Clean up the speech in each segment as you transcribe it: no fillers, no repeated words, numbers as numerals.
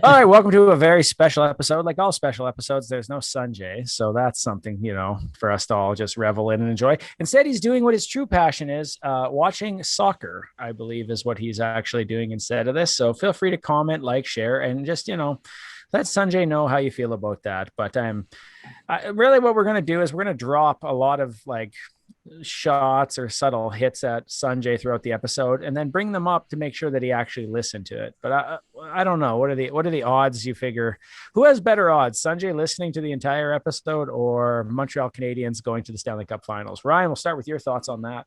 All right, welcome to a very special episode. Like all special episodes, there's no Sanjay, so that's something for us to all just revel in and enjoy. Instead, he's doing what his true passion is: watching soccer. I believe is what he's actually doing instead of this. So feel free to comment, like, share, and just let Sanjay know how you feel about that. But really what we're going to do is we're going to drop a lot of shots or subtle hits at Sanjay throughout the episode and then bring them up to make sure that he actually listened to it. But I don't know. What are the odds you figure? Who has better odds? Sanjay listening to the entire episode or Montreal Canadiens going to the Stanley Cup Finals? Ryan, we'll start with your thoughts on that.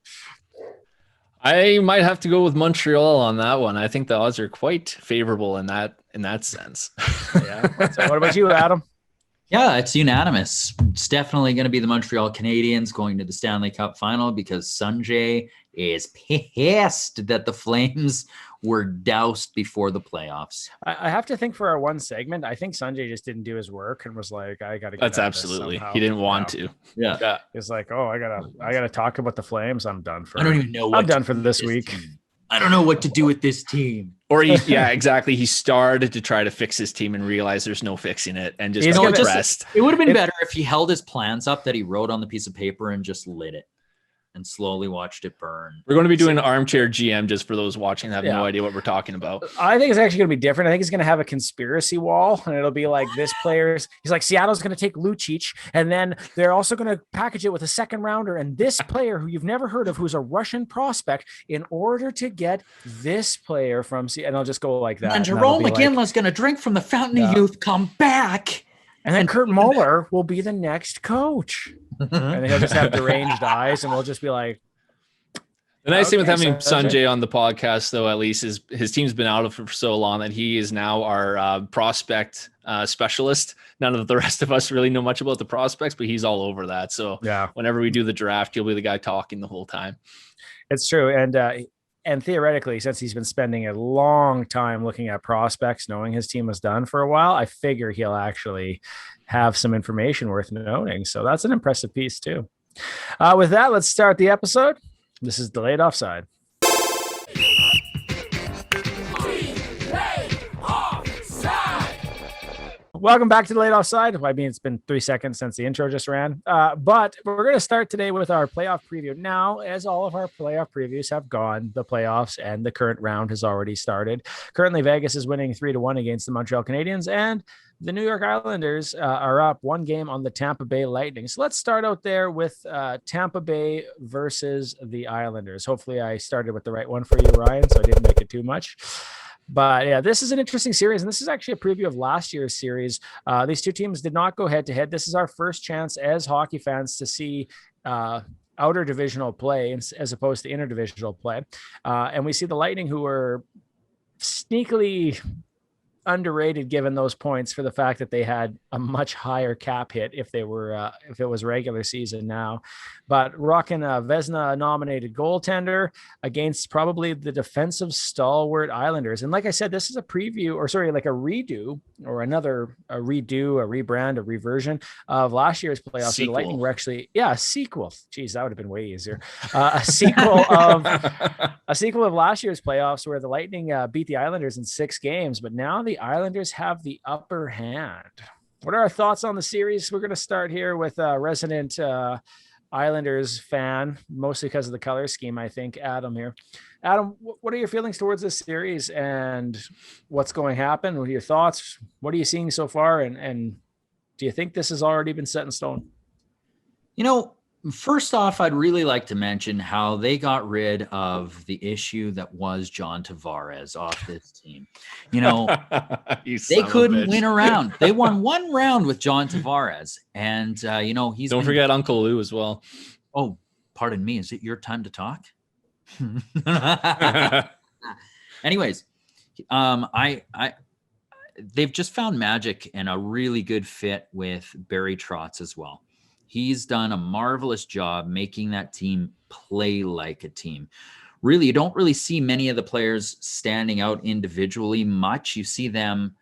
I might have to go with Montreal on that one. I think the odds are quite favorable in that sense. Yeah. So what about you, Adam? Yeah, it's unanimous. It's definitely going to be the Montreal Canadiens going to the Stanley Cup Final because Sanjay is pissed that the Flames were doused before the playoffs. I have to think for our one segment, I think Sanjay just didn't do his work and was like, I got to get That's absolutely. He didn't want to. Yeah. He's like, oh, I gotta talk about the Flames. I'm done for. I don't even know. I'm done for this week. Team. I don't know what to do with this team. Or exactly. He started to try to fix his team and realized there's no fixing it and just got rest. It would have been better if he held his plans up that he wrote on the piece of paper and just lit it and slowly watched it burn. We're going to be doing an Armchair GM just for those watching that have no idea what we're talking about. I think it's actually going to be different. I think he's going to have a conspiracy wall, and it'll be like this player's. He's like, Seattle's going to take Lucic, and then they're also going to package it with a second rounder and this player who you've never heard of, who's a Russian prospect, in order to get this player from Seattle. And I'll just go like that. And Jerome McGinley's going to drink from the fountain of youth, come back. And then Kurt Muller will be the next coach. And he'll just have deranged eyes, and we'll just be like. The nice thing with having Sanjay on the podcast, though, at least, is his team's been out of it for so long that he is now our prospect specialist. None of the rest of us really know much about the prospects, but he's all over that. So whenever we do the draft, he'll be the guy talking the whole time. It's true. And theoretically, since he's been spending a long time looking at prospects, knowing his team was done for a while, I figure he'll actually have some information worth noting. So that's an impressive piece too. With that, let's start the episode. This is Delayed Offside. Welcome back to Delayed Offside. I mean, it's been 3 seconds since the intro just ran. But we're going to start today with our playoff preview. Now, as all of our playoff previews have gone, the playoffs and the current round has already started. Currently, Vegas is winning 3-1 against the Montreal Canadiens, and the New York Islanders are up one game on the Tampa Bay Lightning. So let's start out there with Tampa Bay versus the Islanders. Hopefully I started with the right one for you, Ryan, so I didn't make it too much. But yeah, this is an interesting series, and this is actually a preview of last year's series. These two teams did not go head-to-head. This is our first chance as hockey fans to see outer divisional play as opposed to interdivisional play. And we see the Lightning, who were sneakily underrated given those points for the fact that they had a much higher cap hit if they were if it was regular season now, but rocking a Vezina nominated goaltender against probably the defensive stalwart Islanders. And like I said, this is a preview, or sorry, like a redo or a rebrand, a reversion of last year's playoffs. The Lightning were actually a sequel. Geez, that would have been way easier. A sequel of last year's playoffs where the Lightning beat the Islanders in 6 games, but now the Islanders have the upper hand. What are our thoughts on the series? We're going to start here with a resident Islanders fan, mostly because of the color scheme, I think. Adam here. Adam, what are your feelings towards this series and what's going to happen? What are your thoughts? What are you seeing so far? And do you think this has already been set in stone? First off, I'd really like to mention how they got rid of the issue that was John Tavares off this team. They couldn't win a round. They won 1 round with John Tavares. And, Don't forget Uncle Lou as well. Oh, pardon me. Is it your time to talk? Anyways, they've just found magic and a really good fit with Barry Trotz as well. He's done a marvelous job making that team play like a team. Really, you don't really see many of the players standing out individually much. You see them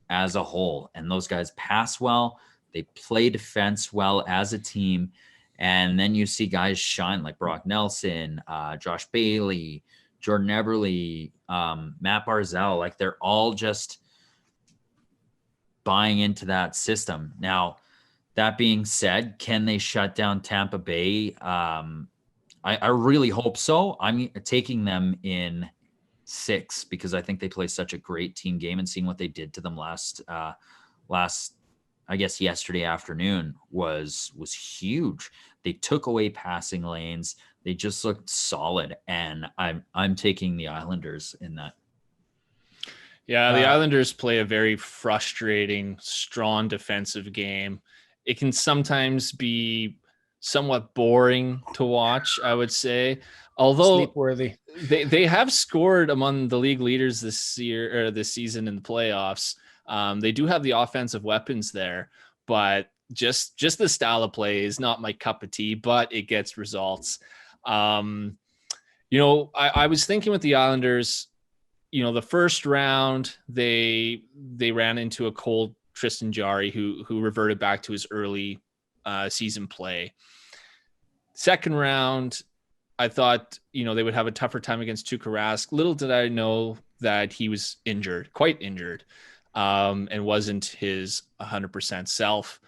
as a whole, and those guys pass well. They play defense well as a team. And then you see guys shine like Brock Nelson, Josh Bailey, Jordan Eberle, Matt Barzal. Like they're all just buying into that system. Now, that being said, can they shut down Tampa Bay? I really hope so. I'm taking them in 6 because I think they play such a great team game, and seeing what they did to them last, I guess yesterday afternoon was huge. They took away passing lanes. They just looked solid, and I'm taking the Islanders in that. Yeah, the Islanders play a very frustrating, strong defensive game. It can sometimes be somewhat boring to watch, I would say. Although sleep-worthy. They have scored among the league leaders this year or this season in the playoffs. They do have the offensive weapons there, but just the style of play is not my cup of tea, but it gets results. I was thinking with the Islanders, the first round, they ran into a cold Tristan Jarry who reverted back to his early season play. Second round, I thought, they would have a tougher time against Tuukka Rask. Little did I know that he was quite injured, and wasn't his 100% self.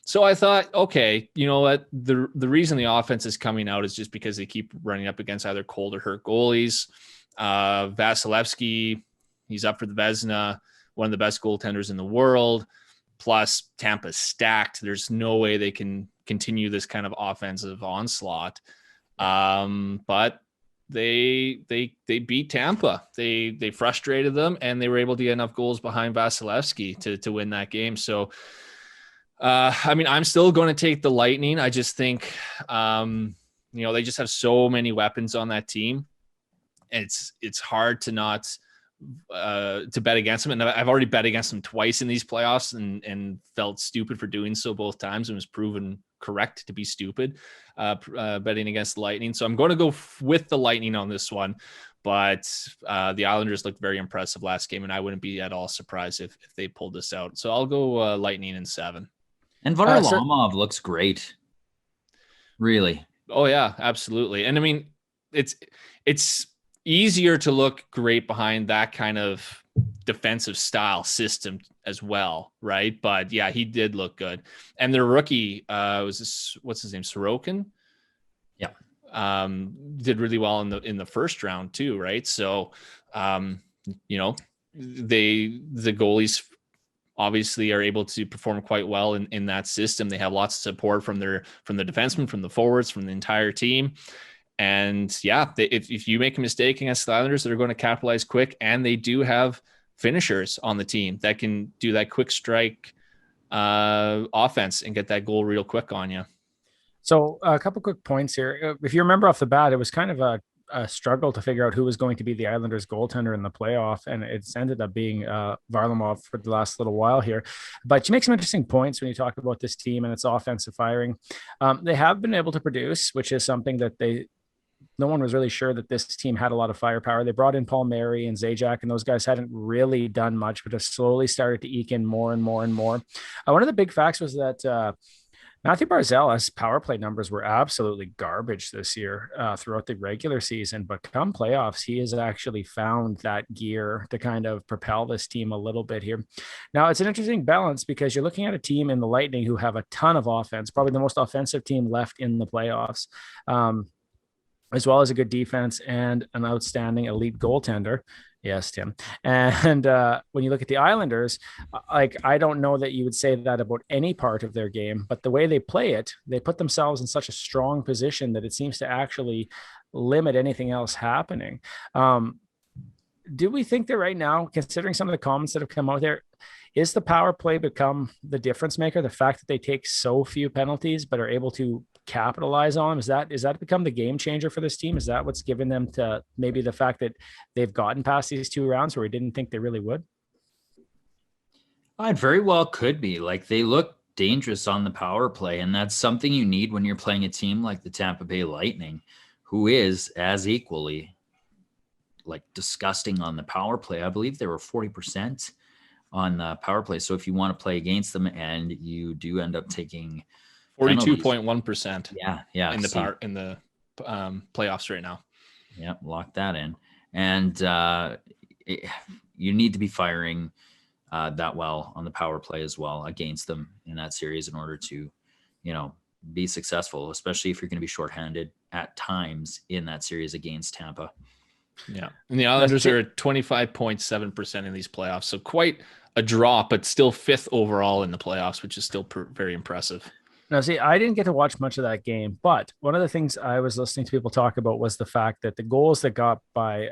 So I thought, okay, you know what? The reason the offense is coming out is just because they keep running up against either cold or hurt goalies. Vasilevsky, he's up for the Vezina, one of the best goaltenders in the world. Plus, Tampa's stacked. There's no way they can continue this kind of offensive onslaught. But they beat Tampa. They frustrated them, and they were able to get enough goals behind Vasilevsky to win that game. So, I'm still going to take the Lightning. I just think, they just have so many weapons on that team. It's hard to not to bet against them. And I've already bet against them twice in these playoffs and felt stupid for doing so both times, and was proven correct to be stupid betting against the Lightning. So I'm going to go with the Lightning on this one, but the Islanders looked very impressive last game, and I wouldn't be at all surprised if they pulled this out. So I'll go Lightning in 7. And Varlamov looks great. Really. Oh yeah, absolutely. And it's easier to look great behind that kind of defensive style system as well, right? But yeah, he did look good. And their rookie what's his name, Sorokin? Yeah. Did really well in the first round too, right? So the goalies obviously are able to perform quite well in that system. They have lots of support from the defensemen, from the forwards, from the entire team. And yeah, if you make a mistake against the Islanders, they're going to capitalize quick, and they do have finishers on the team that can do that quick strike offense and get that goal real quick on you. So a couple quick points here. If you remember off the bat, it was kind of a struggle to figure out who was going to be the Islanders goaltender in the playoff, and it's ended up being Varlamov for the last little while here. But you make some interesting points when you talk about this team and its offensive firing. They have been able to produce, which is something that no one was really sure that this team had a lot of firepower. They brought in Paul Mary and Zajac, and those guys hadn't really done much, but have slowly started to eke in more and more and more. One of the big facts was that Matthew Barzal's power play numbers were absolutely garbage this year throughout the regular season, but come playoffs, he has actually found that gear to kind of propel this team a little bit here. Now, it's an interesting balance because you're looking at a team in the Lightning who have a ton of offense, probably the most offensive team left in the playoffs, as well as a good defense and an outstanding elite goaltender. Yes, Tim. And when you look at the Islanders, I don't know that you would say that about any part of their game, but the way they play it, they put themselves in such a strong position that it seems to actually limit anything else happening. Do we think that right now, considering some of the comments that have come out there, is the power play become the difference maker? The fact that they take so few penalties but are able to capitalize on them, is that become the game changer for this team? Is that what's given them to maybe the fact that they've gotten past these 2 rounds where we didn't think they really would? It very well could be. They look dangerous on the power play, and that's something you need when you're playing a team like the Tampa Bay Lightning, who is as equally disgusting on the power play. I believe they were 40% on the power play. So if you want to play against them, and you do end up taking 42.1%. Yeah. In the playoffs right now. Yeah. Lock that in. And you need to be firing that well on the power play as well against them in that series in order to, be successful, especially if you're going to be shorthanded at times in that series against Tampa. Yeah. And the Islanders are 25.7% in these playoffs. So quite a drop, but still 5th overall in the playoffs, which is still very impressive. Now, see, I didn't get to watch much of that game, but one of the things I was listening to people talk about was the fact that the goals that got by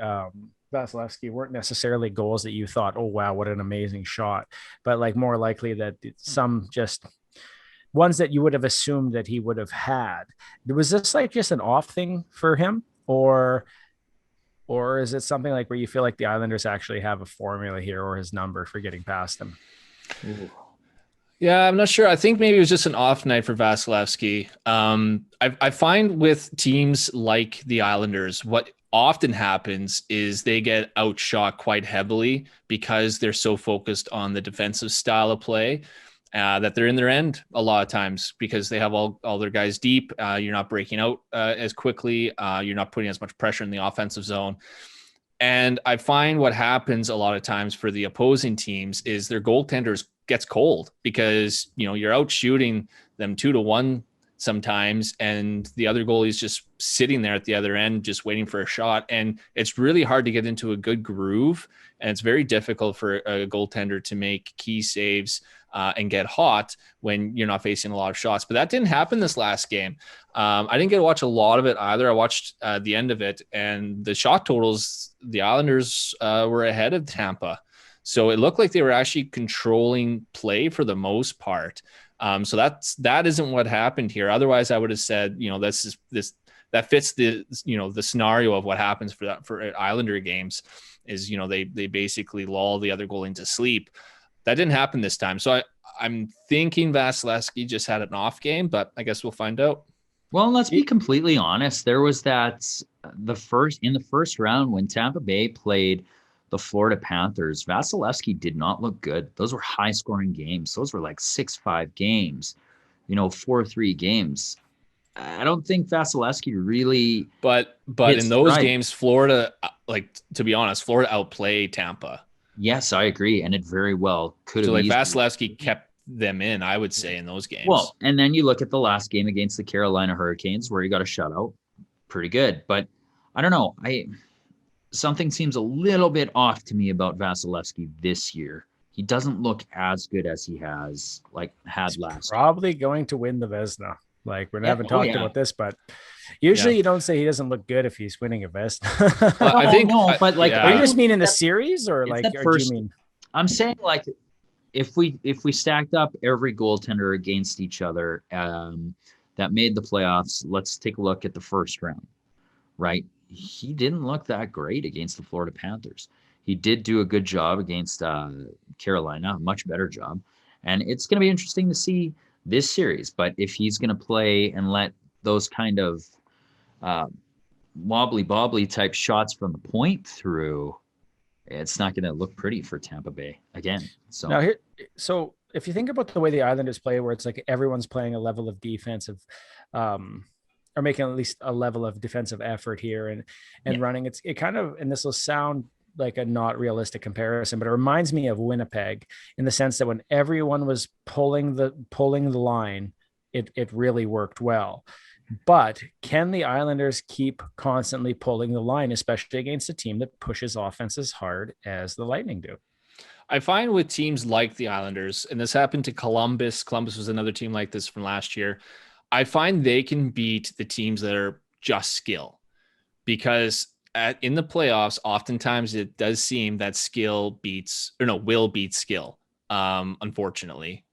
Vasilevsky weren't necessarily goals that you thought, oh, wow, what an amazing shot, but like more likely that some just ones that you would have assumed that he would have had. Was this like just an off thing for him, or is it something like where you feel like the Islanders actually have a formula here or his number for getting past them? Ooh. Yeah, I'm not sure. I think maybe it was just an off night for Vasilevsky. I find with teams like the Islanders, what often happens is they get outshot quite heavily because they're so focused on the defensive style of play. That they're in their end a lot of times because they have all their guys deep. You're not breaking out as quickly. You're not putting as much pressure in the offensive zone. And I find what happens a lot of times for the opposing teams is their goaltenders gets cold because, you're out shooting them 2-1 sometimes. And the other goalie is just sitting there at the other end, just waiting for a shot. And it's really hard to get into a good groove. And it's very difficult for a goaltender to make key saves and get hot when you're not facing a lot of shots. But that didn't happen this last game. I didn't get to watch a lot of it either. I watched the end of it, and the shot totals, the Islanders were ahead of Tampa. So it looked like they were actually controlling play for the most part. So that isn't what happened here. Otherwise, I would have said, that fits the scenario of what happens for Islander games is, they basically lull the other goal into sleep. That didn't happen this time. So I'm thinking Vasilevsky just had an off game, but I guess we'll find out. Well, let's be completely honest. There was in the first round when Tampa Bay played the Florida Panthers, Vasilevsky did not look good. Those were high scoring games. Those were like 6-5 games, 4-3 games. I don't think Vasilevsky really. But in those games, Florida, to be honest, Florida outplayed Tampa. Yes, I agree. And it very well could have. So Vasilevsky kept them in, I would say, in those games. Well, and then you look at the last game against the Carolina Hurricanes where he got a shutout. Pretty good. But I don't know. Something seems a little bit off to me about Vasilevsky this year. He doesn't look as good as he had last. Probably going to win the Vezina. We haven't talked about this, but usually you don't say he doesn't look good if he's winning a Vezina. I think no, but are you just mean in the series or do you mean? I'm saying if we stacked up every goaltender against each other that made the playoffs, let's take a look at the first round, right? He didn't look that great against the Florida Panthers. He did do a good job against Carolina, a much better job. And it's going to be interesting to see this series. But if he's going to play and let those kind of wobbly type shots from the point through, it's not going to look pretty for Tampa Bay again. So if you think about the way the Islanders play, where it's like everyone's playing a level of defensive, or making at least a level of defensive effort here and running, it kind of, and this will sound like a not realistic comparison, but it reminds me of Winnipeg in the sense that when everyone was pulling the line, it really worked well. But can the Islanders keep constantly pulling the line, especially against a team that pushes offense as hard as the Lightning do? I find with teams like the Islanders, and this happened to Columbus. Columbus was another team like this from last year. I find they can beat the teams that are just skill, because in the playoffs, oftentimes it does seem that skill will beat skill. Unfortunately,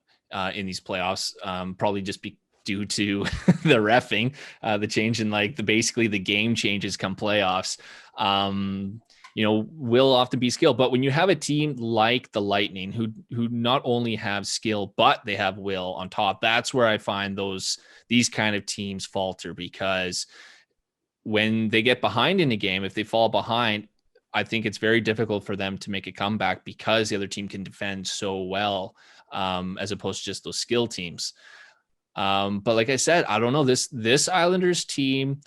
in these playoffs, probably just due to the reffing, the change in basically the game changes come playoffs. Will often be skill. But when you have a team like the Lightning who not only have skill, but they have will on top, that's where I find these kind of teams falter, because when they get behind in a game, if they fall behind, I think it's very difficult for them to make a comeback because the other team can defend so well, as opposed to just those skill teams. But like I said, I don't know, this Islanders team,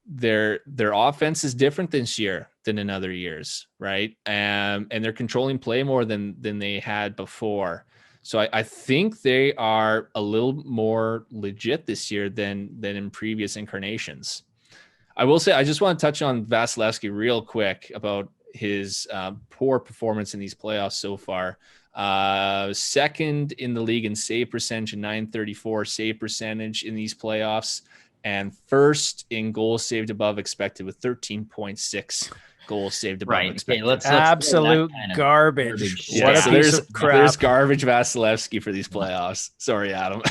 their offense is different this year than in other years, right? And they're controlling play more than they had before. So I think they are a little more legit this year than in previous incarnations. I will say, I just want to touch on Vasilevsky real quick about his poor performance in these playoffs so far. Second in the league in save percentage, .934 save percentage in these playoffs, and first in goals saved above expected with 13.6 goals saved above expected. Let's absolute garbage. Yeah, what a so piece of crap. There's garbage Vasilevsky for these playoffs. Sorry, Adam.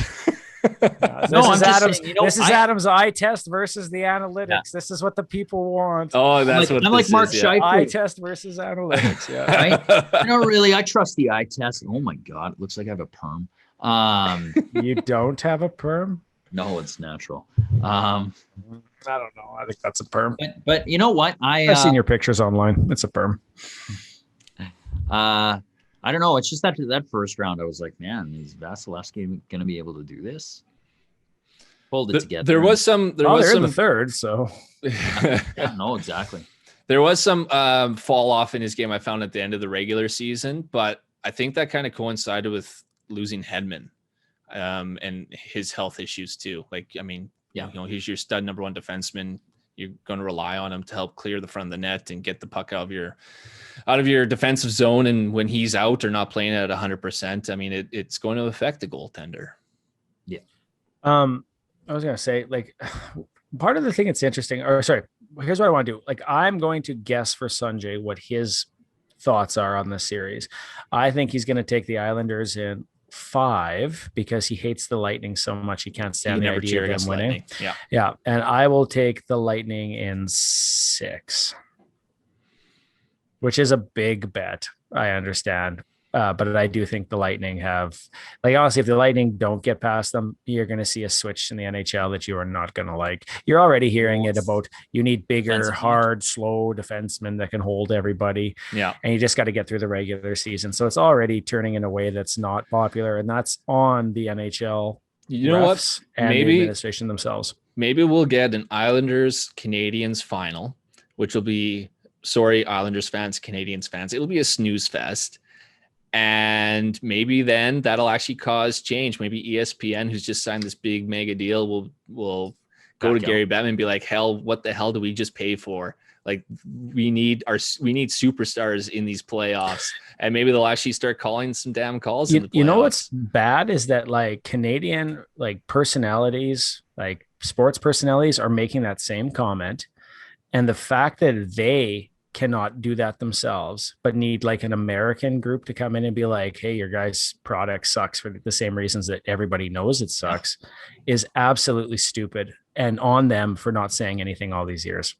This is Adam's eye test versus the analytics. Yeah. This is what the people want. Oh, that's what I'm like Mark Scheifele. Eye test versus analytics. Yeah, right? I trust the eye test. Oh my God, it looks like I have a perm. You don't have a perm? No, it's natural. I don't know. I think that's a perm. But you know what? I've seen your pictures online. It's a perm. I don't know. It's just that first round, I was like, man, is Vasilevsky going to be able to do this? Hold it together. There was some. They're in the third, so. Yeah, no, exactly. There was some fall off in his game I found at the end of the regular season, but I think that kind of coincided with losing Hedman and his health issues too. Like, I mean, he's your stud number one defenseman. You're going to rely on him to help clear the front of the net and get the puck out of your defensive zone. And when he's out or not playing at 100%, I mean, it's going to affect the goaltender. Yeah. I was going to say, like, part of the thing that's interesting, here's what I want to do. Like, I'm going to guess for Sanjay what his thoughts are on this series. I think he's going to take the Islanders in 5 because he hates the Lightning so much he can't stand the idea of them winning. Yeah. And I will take the Lightning in 6, which is a big bet. I understand. But I do think the Lightning have, like, honestly, if the Lightning don't get past them, you're going to see a switch in the NHL that you are not going to like. You're already hearing it about you need bigger, hard, slow defensemen that can hold everybody. Yeah. And you just got to get through the regular season. So it's already turning in a way that's not popular. And that's on the NHL. You know what? And the administration themselves. Maybe we'll get an Islanders Canadiens final, which will be, Islanders fans, Canadiens fans. It'll be a snooze fest. And maybe then that'll actually cause change. Maybe ESPN, who's just signed this big mega deal, will go to Gary Bettman and be like, what the hell do we just pay for? Like, we need superstars in these playoffs. And maybe they'll actually start calling some damn calls in the playoffs. You know what's bad is that, like, Canadian, like, personalities, like sports personalities are making that same comment. And the fact that they cannot do that themselves, but need like an American group to come in and be like, hey, your guys' product sucks for the same reasons that everybody knows it sucks, is absolutely stupid, and on them for not saying anything all these years.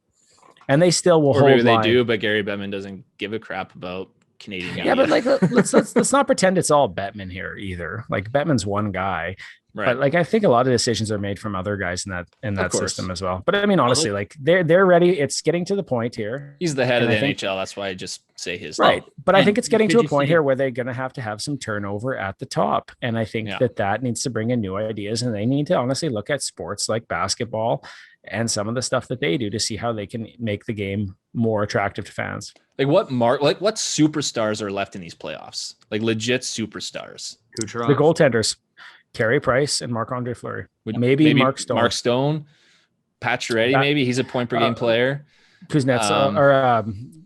And they still will hold line. Maybe they do, but Gary Bettman doesn't give a crap about Canadian media. Yeah, but like, let's not pretend it's all Bettman here either. Like, Bettman's one guy. Right. But like, I think a lot of decisions are made from other guys in that system as well. But I mean, honestly, like, they're ready. It's getting to the point here. He's the head of the NHL. That's why I just say his right. Name. But I think it's getting to a point here where they're going to have some turnover at the top. And I think that needs to bring in new ideas, and they need to honestly look at sports like basketball and some of the stuff that they do to see how they can make the game more attractive to fans. Like, what superstars are left in these playoffs? Like, legit superstars. Kucherov. The goaltenders. Carey Price and Marc-Andre Fleury. Maybe Mark Stone. Mark Stone. Pacioretty, maybe. He's a point per game player. Kuznetsov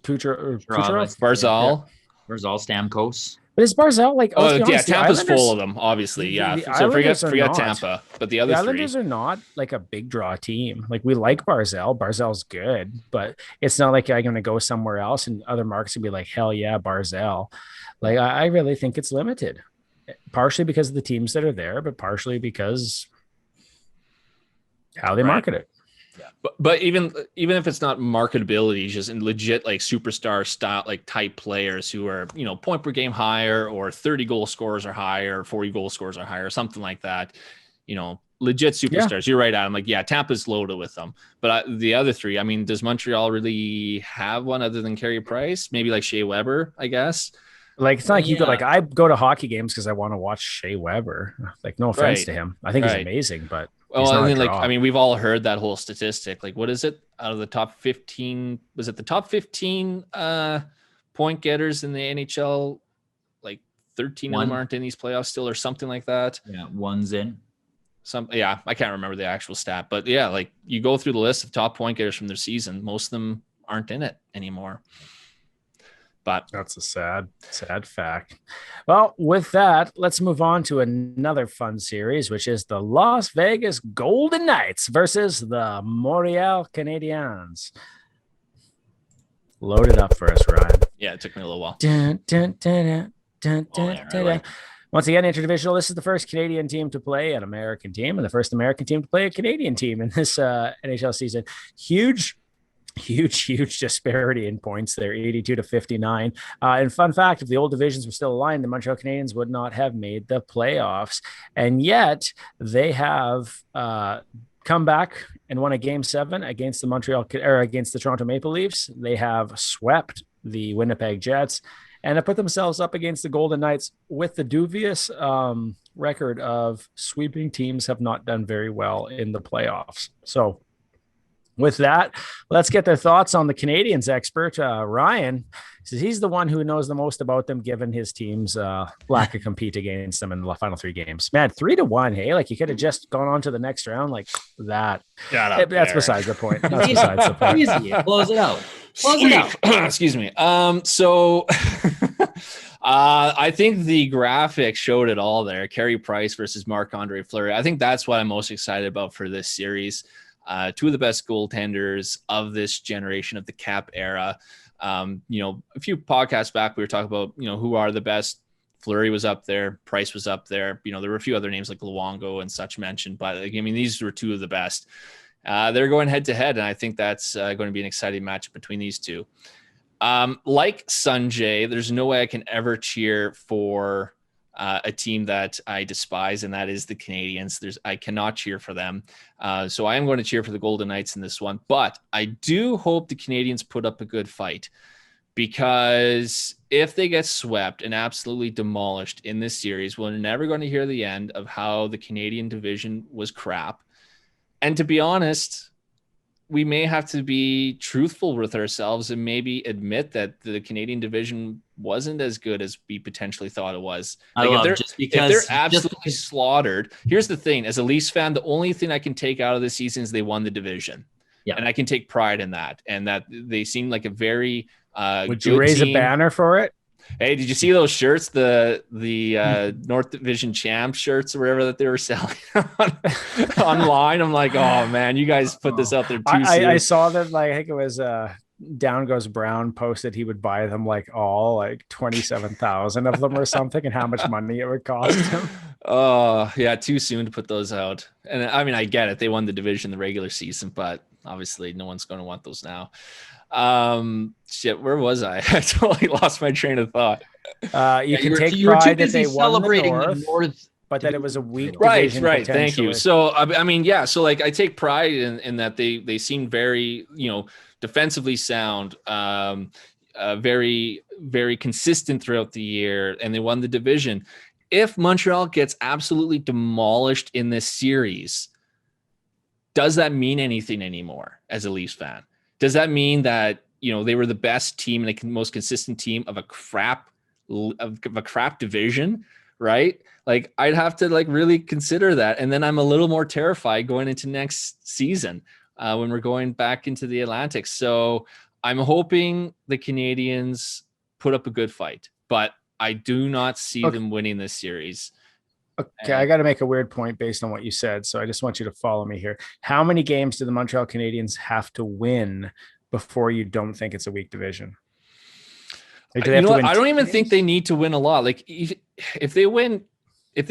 Kucherov. Barzal. Barzal, Stamkos. But is Barzal like? Tampa's full of them, obviously. Yeah. So forget Tampa, but the other Islanders are not like a big draw team. Like, we like Barzal. Barzal's good, but it's not like I'm going to go somewhere else and other marks would be like, hell yeah, Barzal. Like, I really think it's limited. Partially because of the teams that are there, but partially because how they market it. Yeah. But even if it's not marketability, just in legit like superstar style, like type players who are, point per game higher, or 30 goal scorers are higher, 40 goal scorers are higher, something like that, legit superstars. You're right, Adam. Like, Tampa's loaded with them, but the other three, I mean, does Montreal really have one other than Carey Price? Maybe like Shea Weber, I guess. Like, it's not like you could, like, I go to hockey games because I want to watch Shea Weber. Like, no offense to him. I think he's amazing, but well, I mean, I mean, we've all heard that whole statistic. Like, what is it out of the top 15? Was it the top 15 point getters in the NHL? Like 13 of them aren't in these playoffs still, or something like that. Yeah, one's in. I can't remember the actual stat, but yeah, like you go through the list of top point getters from their season, most of them aren't in it anymore. But that's a sad fact. Well, with that, let's move on to another fun series, which is the Las Vegas Golden Knights versus the Montreal Canadiens. Load it up for us, Ryan. Yeah, it took me a little while. Once again, interdivisional. This is the first Canadian team to play an American team and the first American team to play a Canadian team in this NHL season. Huge disparity in points there, 82-59. And fun fact, if the old divisions were still aligned, the Montreal Canadiens would not have made the playoffs. And yet they have come back and won a Game 7 against the Toronto Maple Leafs. They have swept the Winnipeg Jets and have put themselves up against the Golden Knights with the dubious record of sweeping teams have not done very well in the playoffs. So with that, let's get their thoughts on the Canadiens expert. Ryan says he's the one who knows the most about them, given his team's lack of compete against them in the final 3 games. Man, 3-1. Hey, like you could have just gone on to the next round like that. That's besides the point. That's besides the point. Easy. Close it out. Excuse me. So I think the graphic showed it all there. Carey Price versus Marc-Andre Fleury. I think that's what I'm most excited about for this series. 2 of the best goaltenders of this generation of the Cap era. A few podcasts back, we were talking about, who are the best. Fleury was up there. Price was up there. There were a few other names like Luongo and such mentioned, but these were 2 of the best. They're going head to head, and I think that's going to be an exciting matchup between these 2. Like Sanjay, there's no way I can ever cheer for a team that I despise, and that is the Canadiens. I cannot cheer for them. So I am going to cheer for the Golden Knights in this one, but I do hope the Canadiens put up a good fight, because if they get swept and absolutely demolished in this series, we're never going to hear the end of how the Canadian division was crap. And to be honest, we may have to be truthful with ourselves and maybe admit that the Canadian division wasn't as good as we potentially thought it was. If they're absolutely slaughtered, here's the thing: as a Leafs fan, the only thing I can take out of this season is they won the division. Yeah, and I can take pride in that. And that they seem like a very would you raise a banner for it? Hey, did you see those shirts? The North Division champ shirts or whatever that they were selling online. I'm like, oh man, you guys put this out there too soon. I saw that, like, I think it was Down Goes Brown posted he would buy them like 27,000 of them or something, and how much money it would cost him. Oh yeah, too soon to put those out. And I mean, I get it. They won the division the regular season, but obviously no one's going to want those now. Where was I? I totally lost my train of thought. You can take pride that they won the North, but that it was a weak division. Right. Thank you. So I mean, yeah. So like, I take pride in that they seem very, defensively sound, very, very consistent throughout the year, and they won the division. If Montreal gets absolutely demolished in this series, does that mean anything anymore as a Leafs fan? Does that mean that, they were the best team and the most consistent team of a crap division, right? Like, I'd have to really consider that. And then I'm a little more terrified going into next season when we're going back into the Atlantic. So I'm hoping the Canadiens put up a good fight, but I do not see them winning this series. Okay, I got to make a weird point based on what you said, so I just want you to follow me here. How many games do the Montreal Canadiens have to win before you don't think it's a weak division? Like, I don't even think they need to win a lot. Like, if they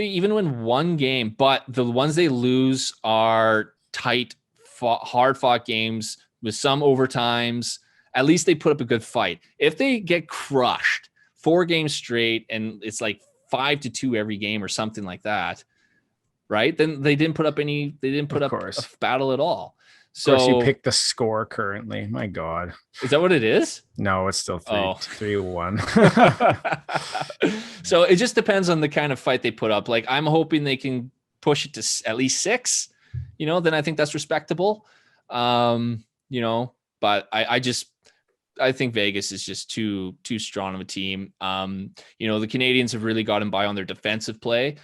even win one game, but the ones they lose are tight, hard-fought games with some overtimes, at least they put up a good fight. If they get crushed 4 games straight and it's like 5-2 every game or something like that, right? Then they didn't put up a battle at all. So of course, you picked the score currently. My God. Is that what it is? No, it's still 3-1. So it just depends on the kind of fight they put up. Like, I'm hoping they can push it to at least 6, then I think that's respectable. But I think Vegas is just too strong of a team. The Canadiens have really gotten by on their defensive play.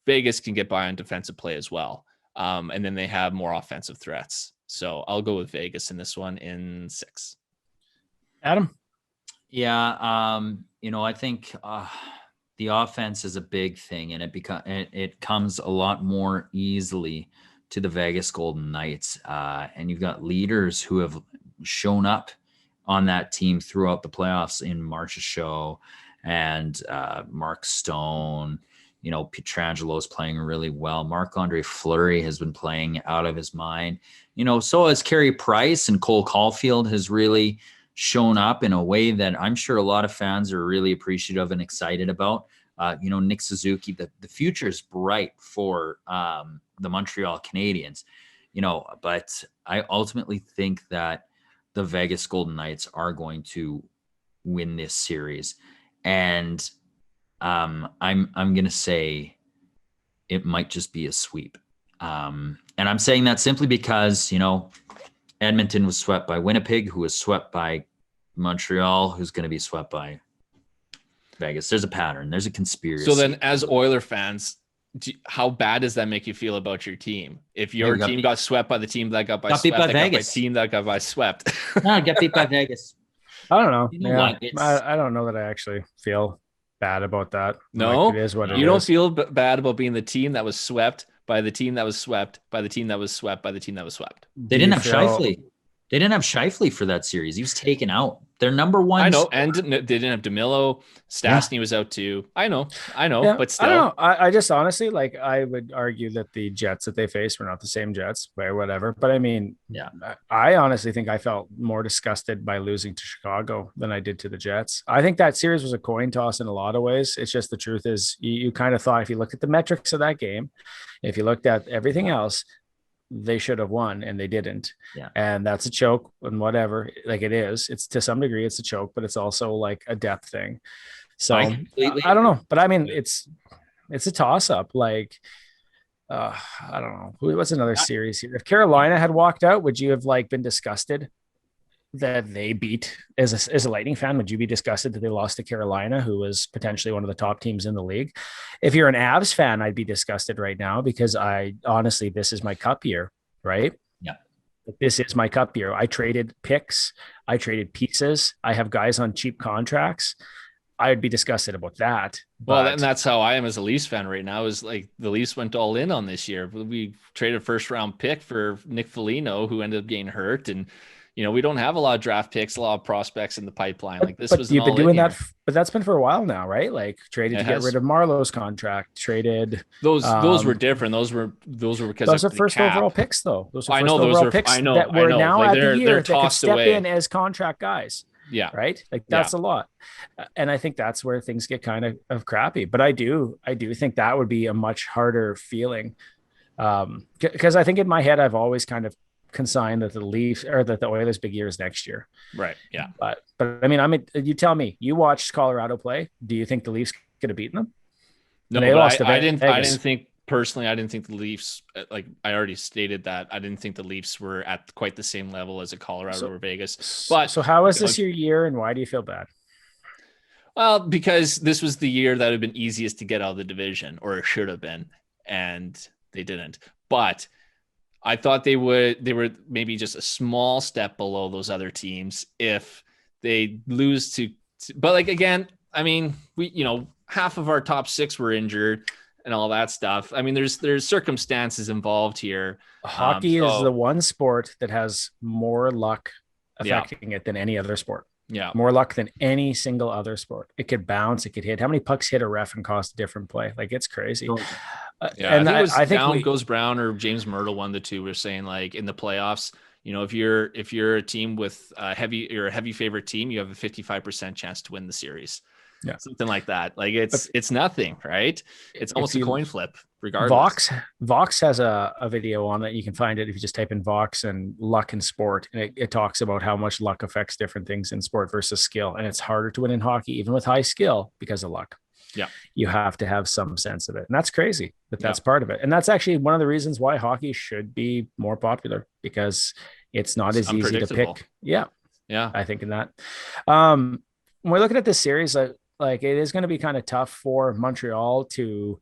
Vegas can get by on defensive play as well. And then they have more offensive threats. So I'll go with Vegas in this one in 6. Adam? Yeah. I think the offense is a big thing, and it comes a lot more easily to the Vegas Golden Knights. And you've got leaders who have shown up on that team throughout the playoffs in Marchessault and Mark Stone. Pietrangelo is playing really well. Marc-Andre Fleury has been playing out of his mind. So has Carey Price, and Cole Caulfield has really shown up in a way that I'm sure a lot of fans are really appreciative and excited about. Nick Suzuki, the future is bright for the Montreal Canadiens, but I ultimately think that the Vegas Golden Knights are going to win this series. And I'm going to say it might just be a sweep. And I'm saying that simply because, Edmonton was swept by Winnipeg, who was swept by Montreal, who's going to be swept by Vegas. There's a pattern. There's a conspiracy. So then, as Oiler fans, how bad does that make you feel about your team? If your team got swept by the team that got swept, beat by Vegas. Team that got swept. No, get beat by Vegas. I don't know. I don't know that I actually feel bad about that. No, like, it is what it is. You don't feel bad about being the team that was swept by the team that was swept by the team that was swept by the team that was swept. They didn't have Scheifele. They didn't have Scheifele for that series. He was taken out. Their number one. I know, and they didn't have DeMillo. Stastny was out too. I know, yeah, but still. I don't know. I just honestly, I would argue that the Jets that they faced were not the same Jets, or whatever. But I mean, yeah, I honestly think I felt more disgusted by losing to Chicago than I did to the Jets. I think that series was a coin toss in a lot of ways. It's just the truth is you kind of thought, if you looked at the metrics of that game, if you looked at everything else, they should have won and they didn't. Yeah. And that's a choke and whatever. Like, it is, it's to some degree, it's a choke, but it's also like a depth thing. So I don't know, but I mean, it's a toss up. Like, I don't know. What's another series here? If Carolina had walked out, would you have been disgusted that they beat as a Lightning fan? Would you be disgusted that they lost to Carolina, who was potentially one of the top teams in the league? If you're an Avs fan, I'd be disgusted right now, because honestly, this is my cup year, right? Yeah. This is my cup year. I traded picks. I traded pieces. I have guys on cheap contracts. I would be disgusted about that. Well, and that's how I am as a Leafs fan right now, is like the Leafs went all in on this year. We traded a first round pick for Nick Foligno, who ended up getting hurt. And we don't have a lot of draft picks, a lot of prospects in the pipipeline. Like, this was you've been doing that, but that's been for a while now, right? Like, traded to get rid of Marlowe's contract, traded. Those were different. Those were because those are first overall picks, though. Those are first overall picks that were now at the year that could step in as contract guys. Yeah. Right. Like, that's a lot. And I think that's where things get kind of crappy. But I do think that would be a much harder feeling. Because I think in my head, I've always kind of consigned that the Leafs, or that the Oilers' big year is next year. Right. Yeah. But I mean, you tell me, you watched Colorado play. Do you think the Leafs could have beaten them? No, they lost. I didn't think personally, I didn't think the Leafs, like I already stated that, I didn't think the Leafs were at quite the same level as a Colorado or Vegas. But so how is this your year, and why do you feel bad? Well, because this was the year that had been easiest to get out of the division, or it should have been, and they didn't. But I thought they were maybe just a small step below those other teams if they lose to, but like, again, I mean, half of our top 6 were injured and all that stuff. I mean, there's circumstances involved here. Hockey is the one sport that has more luck affecting it than any other sport. Yeah. More luck than any single other sport. It could bounce, it could hit. How many pucks hit a ref and cost a different play? Like, it's crazy. And I think Down Goes Brown or James Myrtle, one of the two, were saying, like, in the playoffs, if you're a team with a heavy favorite team, you have a 55% chance to win the series. something like that. Like it's nothing, right? It's almost a coin flip regardless. Vox has a video on it. You can find it if you just type in Vox and luck in sport. And it talks about how much luck affects different things in sport versus skill. And it's harder to win in hockey, even with high skill, because of luck. Yeah. You have to have some sense of it. And that's crazy, but that's part of it. And that's actually one of the reasons why hockey should be more popular, because it's not as easy to pick. Yeah. I think in that. When we're looking at this series, like it is going to be kind of tough for Montreal to,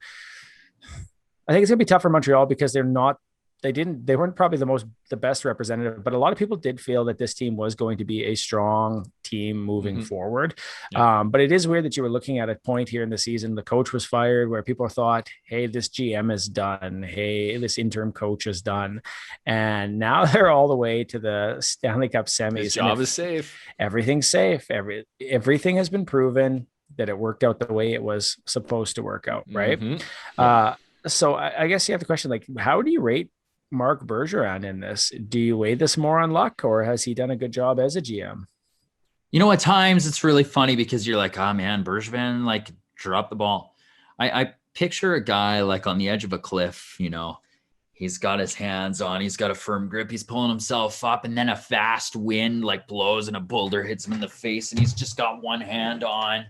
I think it's going to be tough for Montreal because they weren't probably the best representative, but a lot of people did feel that this team was going to be a strong team moving forward. But it is weird that you were looking at a point here in the season, the coach was fired, where people thought, hey, this GM is done. Hey, this interim coach is done. And now they're all the way to the Stanley Cup semis. His job is safe. Everything's safe. Everything has been proven that it worked out the way it was supposed to work out. Right. So I guess you have the question, like, how do you rate Marc Bergevin in this? Do you weigh this more on luck, or has he done a good job as a GM? You know, at times it's really funny because you're like, oh man, Bergevin, like, drop the ball. I picture a guy like on the edge of a cliff, you know, he's got his hands on, he's got a firm grip, he's pulling himself up, and then a fast wind like blows and a boulder hits him in the face, and he's just got one hand on.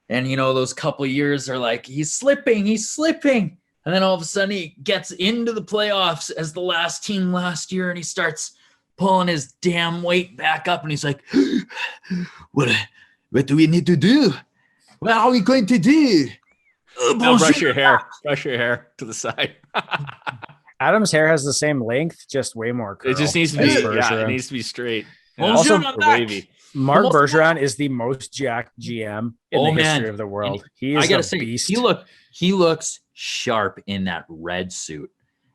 And, you know, those couple of years are like, he's slipping. And then all of a sudden he gets into the playoffs as the last team last year, and he starts pulling his damn weight back up, and he's like, what do we need to do? What are we going to do? Now brush your hair to the side. Adam's hair has the same length, just way more curl. It just needs to be, it needs to be straight. Also wavy. Marc Bergevin is the most jacked GM in the history of the world. He is a beast. He looks sharp in that red suit.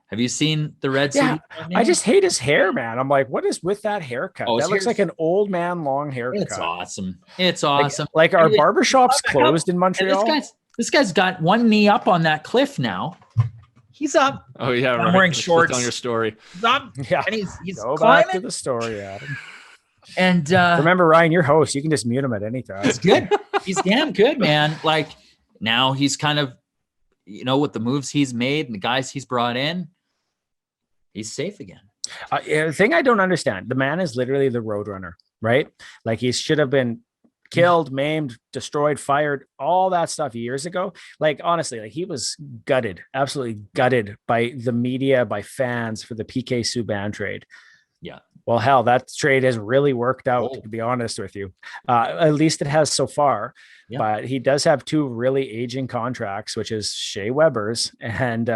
Have you seen the red suit? I just hate his hair, man. I'm like, what is with that haircut? That looks like an old man long haircut. It's awesome. It's awesome. Like our barbershops closed in Montreal. This guy's got one knee up on that cliff now. He's up. Oh yeah, I'm wearing shorts. On your story. He's up. Yeah, and he's go climbing. Back to the story, Adam. And remember, Ryan, you're host. You can just mute him at any time. He's good. He's damn good, man. Like now he's kind of, you know, with the moves he's made and the guys he's brought in, he's safe again. The thing I don't understand, the man is literally the Roadrunner, right? Like he should have been killed, maimed, destroyed, fired, all that stuff years ago. Like, honestly, like he was gutted, absolutely gutted by the media, by fans for the PK Subban trade. Yeah. Well, hell, that trade has really worked out, to be honest with you. At least it has so far. Yeah. But he does have two really aging contracts, which is Shea Weber's and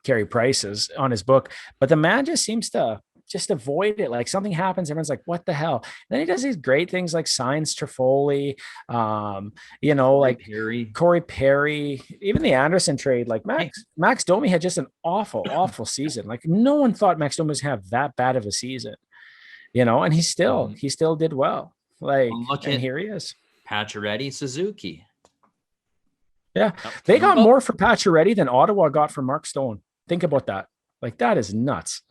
Carey Price's on his book. But the man just seems to just avoid it. Like something happens, everyone's like, what the hell? And then he does these great things like signs Toffoli, you know, like Corey Perry, even the Anderson trade. Like Max Domi had just an awful season. Like no one thought Max Domi was going to have that bad of a season, you know, and he still did well. Like, and here he is. Pacioretty, Suzuki. Yeah. They got more for Pacioretty than Ottawa got for Mark Stone. Think about that. Like that is nuts.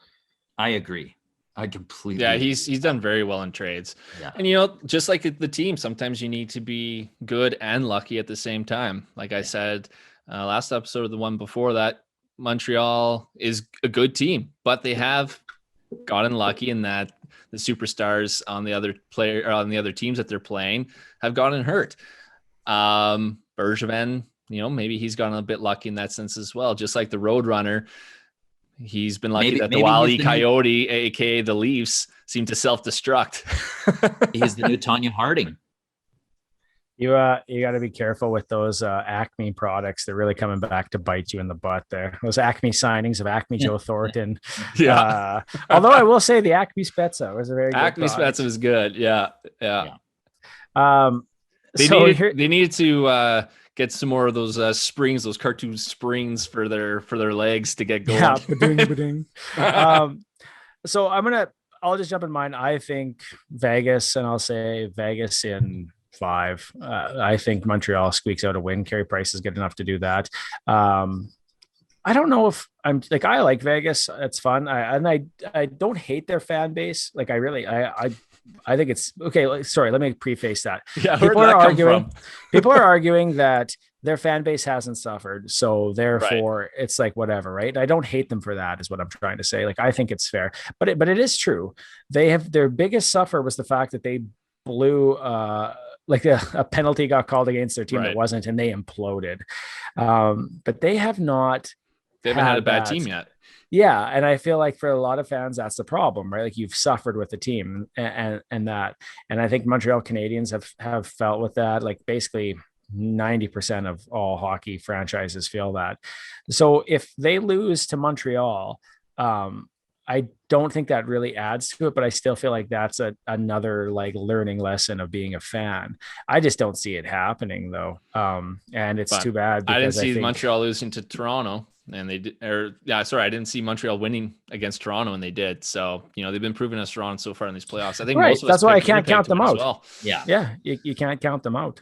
I agree. I completely agree. He's done very well in trades. Yeah. And, you know, just like the team, sometimes you need to be good and lucky at the same time. Like I said, last episode, the one before that, Montreal is a good team, but they have gotten lucky in that the superstars on the other teams that they're playing have gotten hurt. Bergevin, you know, maybe he's gotten a bit lucky in that sense as well. Just like the Roadrunner, he's been lucky that the Wile E. Coyote, aka the Leafs, seem to self-destruct. He's the new Tanya Harding. You got to be careful with those Acme products. They're really coming back to bite you in the butt there. Those Acme signings of Acme Joe Thornton. Yeah. Although I will say the Acme Spezza was a very good Acme product. Spezza was good. Yeah. They needed to get some more of those springs, those cartoon springs for their legs to get going. Yeah, ba-ding. So I'll just jump in mine. I think Vegas, and I'll say Vegas in 5. I think Montreal squeaks out a win. Carey Price is good enough to do that. I don't know if I'm like, I like Vegas. It's fun. I don't hate their fan base. Like I I think it's okay. Sorry, let me preface that. Yeah, people are arguing that their fan base hasn't suffered, so therefore it's like whatever, right? I don't hate them for that, is what I'm trying to say. Like, I think it's fair, but it is true. Their biggest suffer was the fact that they blew like a penalty got called against their team that wasn't, and they imploded. But they haven't had a bad team yet. Yeah. And I feel like for a lot of fans, that's the problem, right? Like, you've suffered with the team and I think Montreal Canadiens have felt with that. Like, basically 90% of all hockey franchises feel that. So if they lose to Montreal, I don't think that really adds to it, but I still feel like that's another like learning lesson of being a fan. I just don't see it happening though. And it's too bad. I didn't see Montreal losing to Toronto, and they did, I didn't see Montreal winning against Toronto, and they did. So, they've been proving us wrong so far in these playoffs. I think most of us, that's why I can't count them out. Well. Yeah. You can't count them out.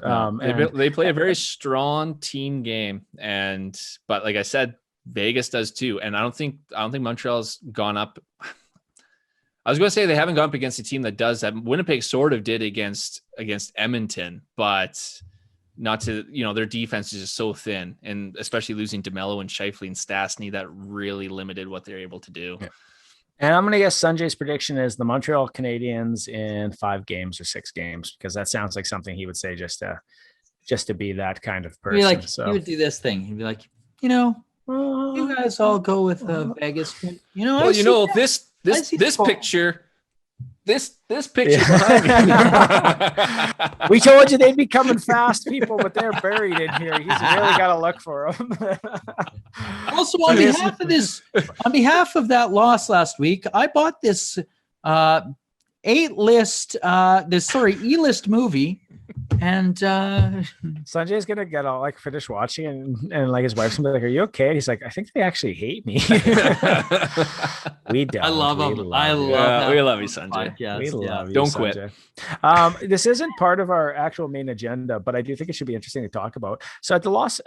They play a very strong team game, but like I said, Vegas does too. And I don't think Montreal's gone up. I was going to say they haven't gone up against a team that does that. Winnipeg sort of did against Edmonton, but not to, their defense is just so thin, and especially losing DeMello and Scheifele and Stastny, that really limited what they're able to do. Yeah. And I'm going to guess Sanjay's prediction is the Montreal Canadiens in 5 games or 6 games, because that sounds like something he would say just to be that kind of person. He would do this thing. He'd be like, you guys all go with Vegas. This picture. This picture behind me. We told you they'd be coming fast, people, but they're buried in here. He's really got to look for them. Also, on behalf of that loss last week, I bought this E-list movie. And Sanjay's gonna get all like finish watching, and like his wife's gonna be like, "Are you okay?" And he's like, "I think they actually hate me." We don't. I love him. We love you, Sanjay. We love you. Don't Sanjay. quit. This isn't part of our actual main agenda, but I do think it should be interesting to talk about. So at the loss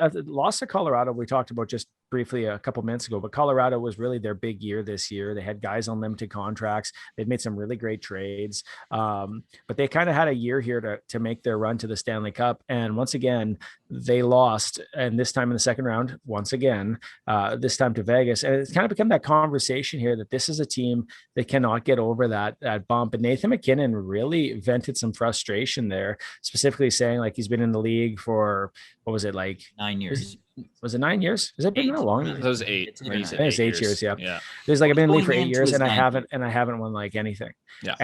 to Colorado, we talked about just briefly a couple minutes ago, but Colorado was really their big year this year. They had guys on limited contracts. They'd made some really great trades, but they kind of had a year here to make their run to the Stanley Cup. And once again, they lost, and this time in the second round, once again, this time to Vegas. And it's kind of become that conversation here that this is a team that cannot get over that bump. And Nathan MacKinnon really vented some frustration there, specifically saying like he's been in the league for, what was it, like 9 years? Was it 9 years? Has it been that long? It was 8. It's 8 years. Yeah. There's like, I've been in the league for 8 years, and I haven't won like anything. Yeah.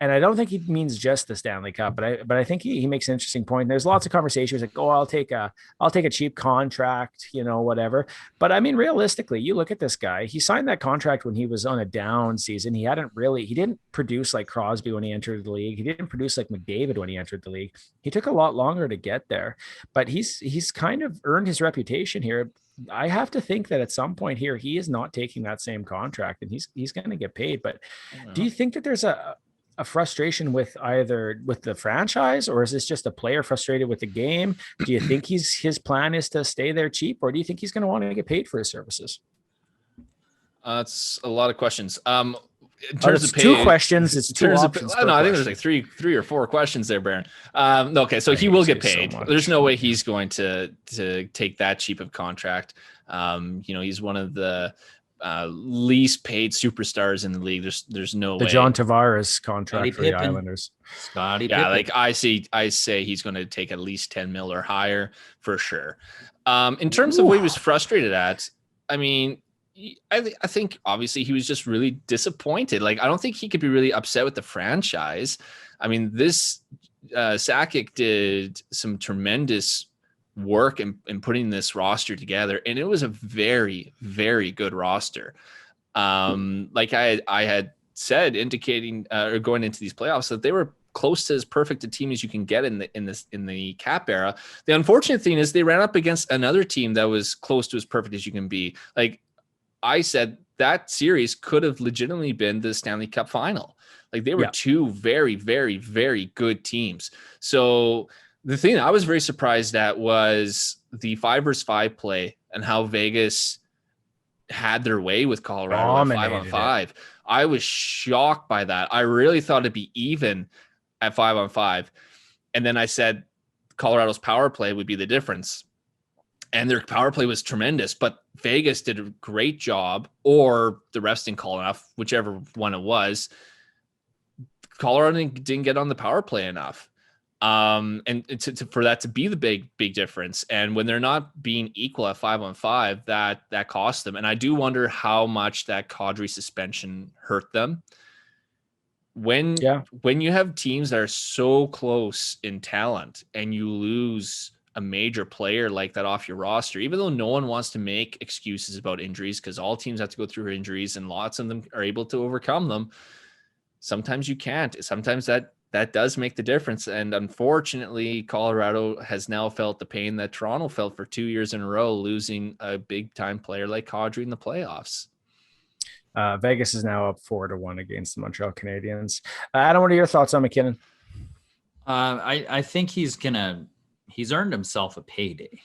And I don't think he means just the Stanley Cup, but I think he makes an interesting point. There's lots of conversations like, oh, I'll take a cheap contract, whatever. But I mean, realistically, you look at this guy, he signed that contract when he was on a down season. He didn't produce like Crosby when he entered the league. He didn't produce like McDavid when he entered the league. He took a lot longer to get there, but he's kind of earned his reputation here. I have to think that at some point here, he is not taking that same contract, and he's going to get paid. But do you think that there's a frustration with the franchise, or is this just a player frustrated with the game? Do you think his plan is to stay there cheap, or do you think he's going to want to get paid for his services? It's a lot of questions. In terms of pay, 2 questions, it's 2 options. I think there's like three or 4 questions there, Baron. Okay, so he will get paid. There's no way he's going to take that cheap of contract. He's one of the least paid superstars in the league. There's no way. The John Tavares contract for the Islanders. Scotty Pippen. Like I say he's going to take at least 10 mil or higher for sure. In terms of what he was frustrated at, I mean, I think obviously he was just really disappointed. Like, I don't think he could be really upset with the franchise. I mean, this Sakic did some tremendous work in putting this roster together, and it was a very, very good roster. Like I had said, indicating or going into these playoffs, that they were close to as perfect a team as you can get in the cap era. The unfortunate thing is they ran up against another team that was close to as perfect as you can be. Like I said, that series could have legitimately been the Stanley Cup final. Like they were 2 very, very, very good teams. So the thing I was very surprised at was the 5-versus-5 play and how Vegas had their way with Colorado at 5-on-5. I was shocked by that. I really thought it'd be even at 5-on-5. And then I said Colorado's power play would be the difference. And their power play was tremendous, but Vegas did a great job, or the refs didn't call enough, whichever one it was. Colorado didn't get on the power play enough. And for that to be the big difference. And when they're not being equal at 5-on-5, that cost them. And I do wonder how much that Kadri suspension hurt them. When you have teams that are so close in talent and you lose a major player like that off your roster, even though no one wants to make excuses about injuries, because all teams have to go through injuries and lots of them are able to overcome them. Sometimes you can't. Sometimes that does make the difference. And unfortunately, Colorado has now felt the pain that Toronto felt for 2 years in a row, losing a big time player like Kadri in the playoffs. Vegas is now up 4-1 against the Montreal Canadiens. Adam, what are your thoughts on MacKinnon? I think he's earned himself a payday.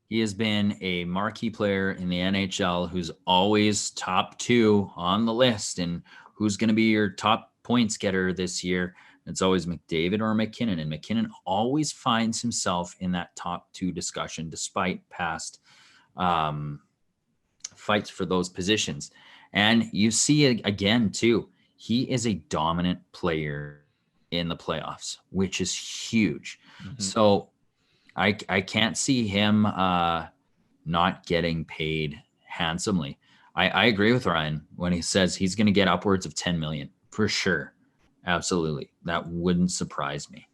He has been a marquee player in the NHL who's always top 2 on the list. And who's going to be your top points getter this year? It's always McDavid or MacKinnon. And MacKinnon always finds himself in that top 2 discussion, despite past fights for those positions. And you see it again, too. He is a dominant player in the playoffs, which is huge. Mm-hmm. So I can't see him not getting paid handsomely. I agree with Ryan when he says he's going to get upwards of 10 million for sure. Absolutely. That wouldn't surprise me.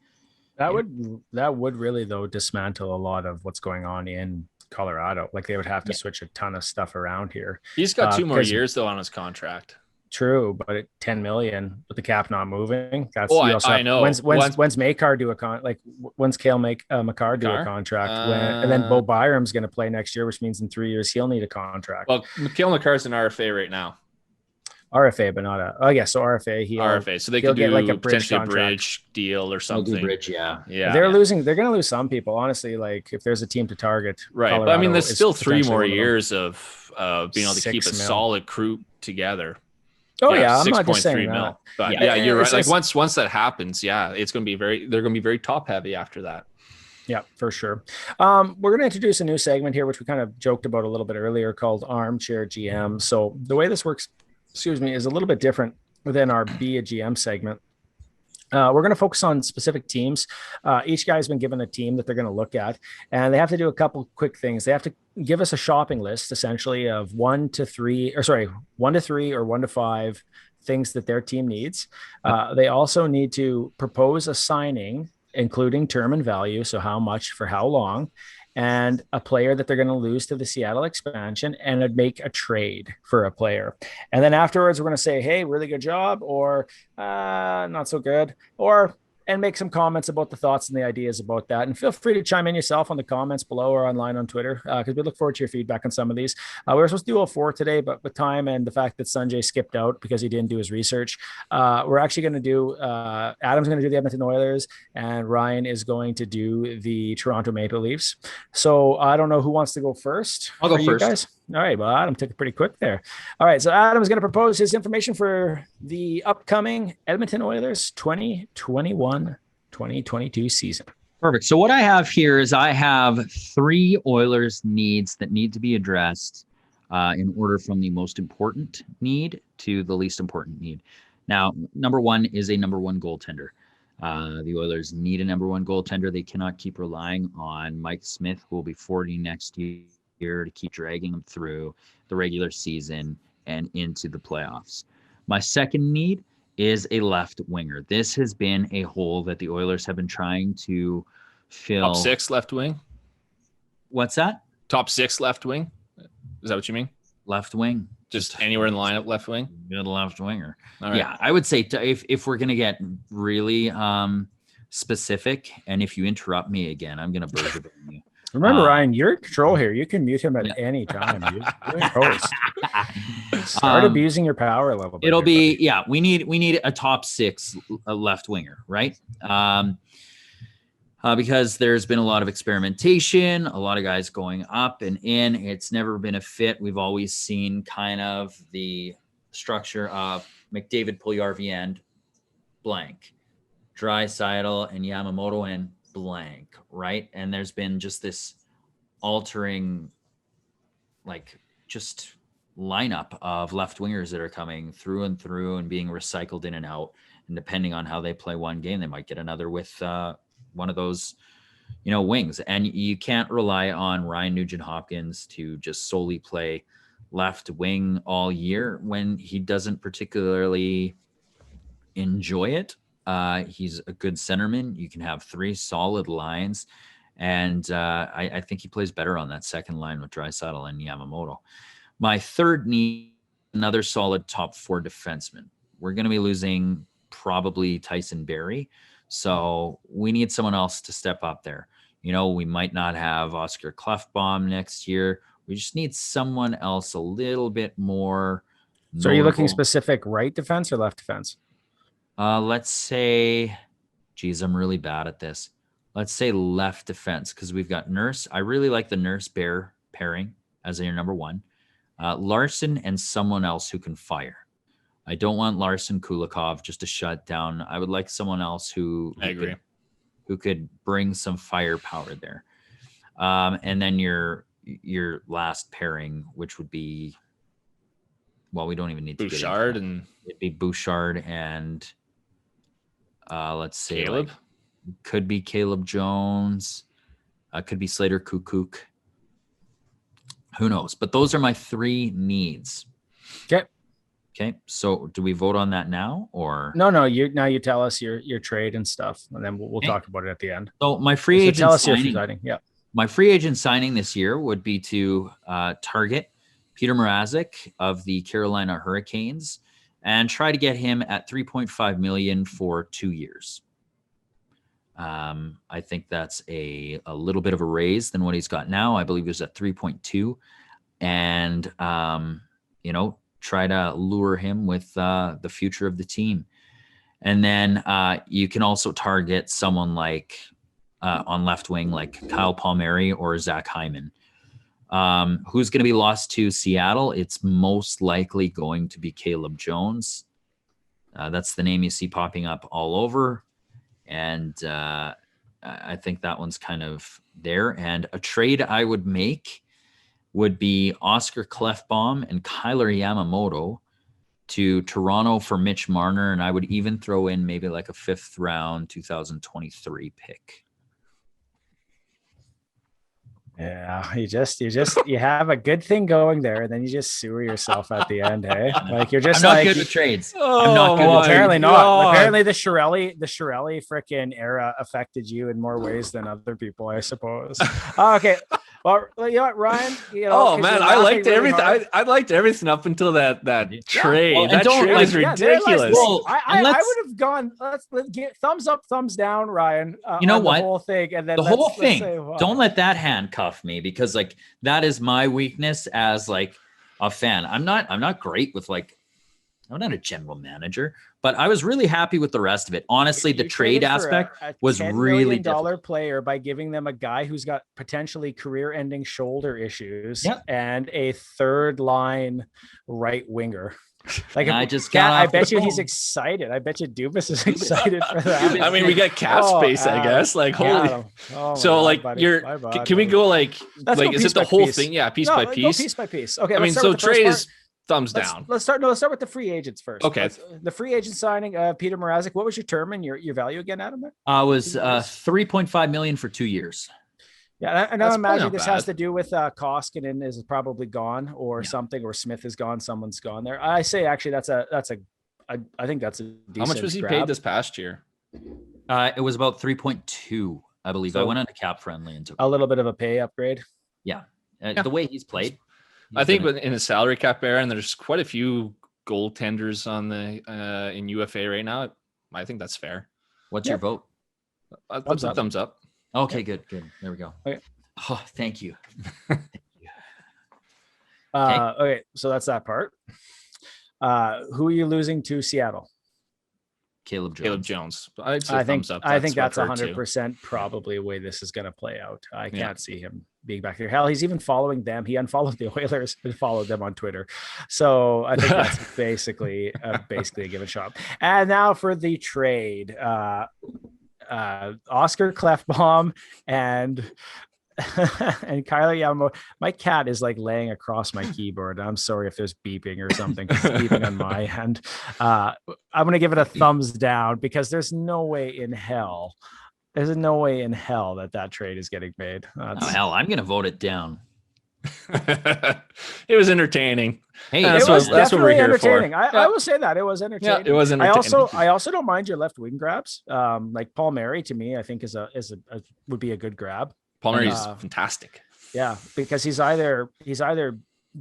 That would really, though, dismantle a lot of what's going on in Colorado. Like, they would have to switch a ton of stuff around here. He's got 2 more years though on his contract. True, but at 10 million with the cap not moving, that's I know. When's Makar do when's Cale Makar do a contract? And then Bo Byram's going to play next year, which means in 3 years he'll need a contract. Well, Cale Makar's an RFA right now. RFA, but not so RFA. RFA, so they could do like potentially a bridge deal or something. Bridge, yeah. They're losing. They're going to lose some people, honestly. Like, if there's a team to target, right? Colorado, but I mean, there's still 3 more years of being able to keep a solid crew together. Oh yeah, I'm not just saying that. But you're right. Like once that happens, it's going to be they're going to be very top heavy after that. Yeah, for sure. We're going to introduce a new segment here, which we kind of joked about a little bit earlier, called Armchair GM. So the way this works, is a little bit different than our Be a GM segment. We're going to focus on specific teams. Each guy's been given a team that they're going to look at, and they have to do a couple quick things. They have to give us a shopping list, essentially, of 1 to 3 or 1 to 5 things that their team needs. They also need to propose a signing, including term and value. So how much for how long, and a player that they're going to lose to the Seattle expansion, and make a trade for a player. And then afterwards, we're going to say, hey, really good job, or not so good, and make some comments about the thoughts and the ideas about that. And feel free to chime in yourself on the comments below or online on Twitter, because we look forward to your feedback on some of these. We were supposed to do all 4 today, but with time and the fact that Sanjay skipped out because he didn't do his research, we're actually going to do, Adam's going to do the Edmonton Oilers, and Ryan is going to do the Toronto Maple Leafs. So I don't know who wants to go first. I'll go first. Guys? All right. Well, Adam took it pretty quick there. All right. So Adam is going to propose his information for the upcoming Edmonton Oilers 2021-2022 season. Perfect. So what I have here is I have 3 Oilers needs that need to be addressed in order from the most important need to the least important need. Now, number 1 is a number 1 goaltender. The Oilers need a number 1 goaltender. They cannot keep relying on Mike Smith, who will be 40 next year, to keep dragging them through the regular season and into the playoffs. My second need is a left winger. This has been a hole that the Oilers have been trying to fill. Top 6 left wing? What's that? Top 6 left wing? Is that what you mean? Left wing. Just anywhere in the lineup, left wing? Good left winger. All right. Yeah, I would say if we're going to get really specific, and if you interrupt me again, I'm going to Bergeron you. Remember, Ryan, you're in control here. You can mute him at any time. You're in host. Start abusing your power level. It'll be, we need a top 6 left winger, right? Because there's been a lot of experimentation, a lot of guys going up and in. It's never been a fit. We've always seen kind of the structure of McDavid, Puljujarvi, and blank. Draisaitl and Yamamoto and blank, right? And there's been just this altering, like, just lineup of left wingers that are coming through and through and being recycled in and out. And depending on how they play one game, they might get another with one of those, wings. And you can't rely on Ryan Nugent-Hopkins to just solely play left wing all year when he doesn't particularly enjoy it. He's a good centerman. You can have 3 solid lines. And I think he plays better on that second line with Draisaitl and Yamamoto. My third need, another solid top 4 defenseman. We're going to be losing probably Tyson Barrie. So we need someone else to step up there. We might not have Oscar Klefbom next year. We just need someone else a little bit more. So are you looking specific right defense or left defense? Let's say, geez, I'm really bad at this. Let's say left defense, because we've got Nurse. I really like the Nurse-Bear pairing as your number 1. Larson and someone else who can fire. I don't want Larson Kulikov just to shut down. I would like someone else who could bring some firepower there. And then your last pairing, which would be, well, we don't even need to Bouchard, get into that. It'd be Bouchard and let's say Caleb. Could be Caleb Jones. Could be Slater Kukuk. Who knows? But those are my 3 needs. Okay. So do we vote on that now or no? You tell us your trade and stuff, and then we'll talk about it at the end. So my free agent tell us signing, your signing. Yeah. My free agent signing this year would be to target Peter Mrazek of the Carolina Hurricanes and try to get him at $3.5 million for 2 years. I think that's a little bit of a raise than what he's got now. I believe he was at 3.2, and try to lure him with the future of the team. And then you can also target someone like on left wing, like Kyle Palmieri or Zach Hyman. Who's going to be lost to Seattle? It's most likely going to be Caleb Jones. That's the name you see popping up all over. And I think that one's kind of there. And a trade I would make would be Oscar Klefbom and Kyler Yamamoto to Toronto for Mitch Marner. And I would even throw in maybe like a 5th round 2023 pick. Yeah, you have a good thing going there, and then you just sewer yourself at the end, hey? Like you're just I'm not like good with trades. I'm not good. Apparently not. Apparently the Shirelli frickin' era affected you in more ways than other people, I suppose. Okay. Well, you know what, Ryan? Man, I liked everything. I liked everything up until that trade. Well, that trade was ridiculous. Well, I would have gone. Let's get thumbs up, thumbs down, Ryan. You know what? The whole thing, and then the whole thing. Don't let that handcuff me, because like that is my weakness as like a fan. I'm not great with like. I'm not a general manager, but I was really happy with the rest of it. Honestly, the trade aspect was really $10 million player by giving them a guy who's got potentially career-ending shoulder issues and a third line right winger. Like I bet you he's excited. I bet you Dubas is excited for that. I mean, we got cap space, I guess. Like, holy. So, like, can we go like is it the whole thing? Yeah, piece by piece. Piece by piece. Okay. I mean, so trade is thumbs down. Let's start with the free agents first. Okay. The free agent signing, Peter Mrazek. What was your term and your value again, Adam? Was $3.5 million for 2 years. Yeah, and I imagine this has to do with Koskinen is probably gone or something, or Smith is gone. Someone's gone there. I say actually I think that's a decent. How much was he paid this past year? It was about 3.2, I believe. So I went on to cap friendly and took a little bit of a pay upgrade. Yeah, the way he's played. I think in the salary cap era, and there's quite a few goaltenders on the in UFA right now. I think that's fair. What's your vote? Thumbs up. Okay, good. There we go. Okay. Oh, thank you. Okay, so that's that part. Who are you losing to Seattle? Caleb Jones. I'd say I think thumbs up. I think that's what I've heard 100% probably the way this is going to play out. I can't see him being back there. Hell, he's even following them. He unfollowed the Oilers and followed them on Twitter. So I think that's basically a given shot. And now for the trade, Oscar Klefbom and Kyler Yamamoto. My cat is like laying across my keyboard. I'm sorry if there's beeping or something. It's beeping on my end. I'm going to give it a thumbs down because there's no way in hell that trade is getting made. Hell, I'm going to vote it down. It was entertaining. Hey, that's what we're here for. I will say that it was entertaining. Yeah, it was entertaining. I also don't mind your left wing grabs. Like Paul Mary to me, I think would be a good grab. Paul Mary is fantastic. Yeah, because he's either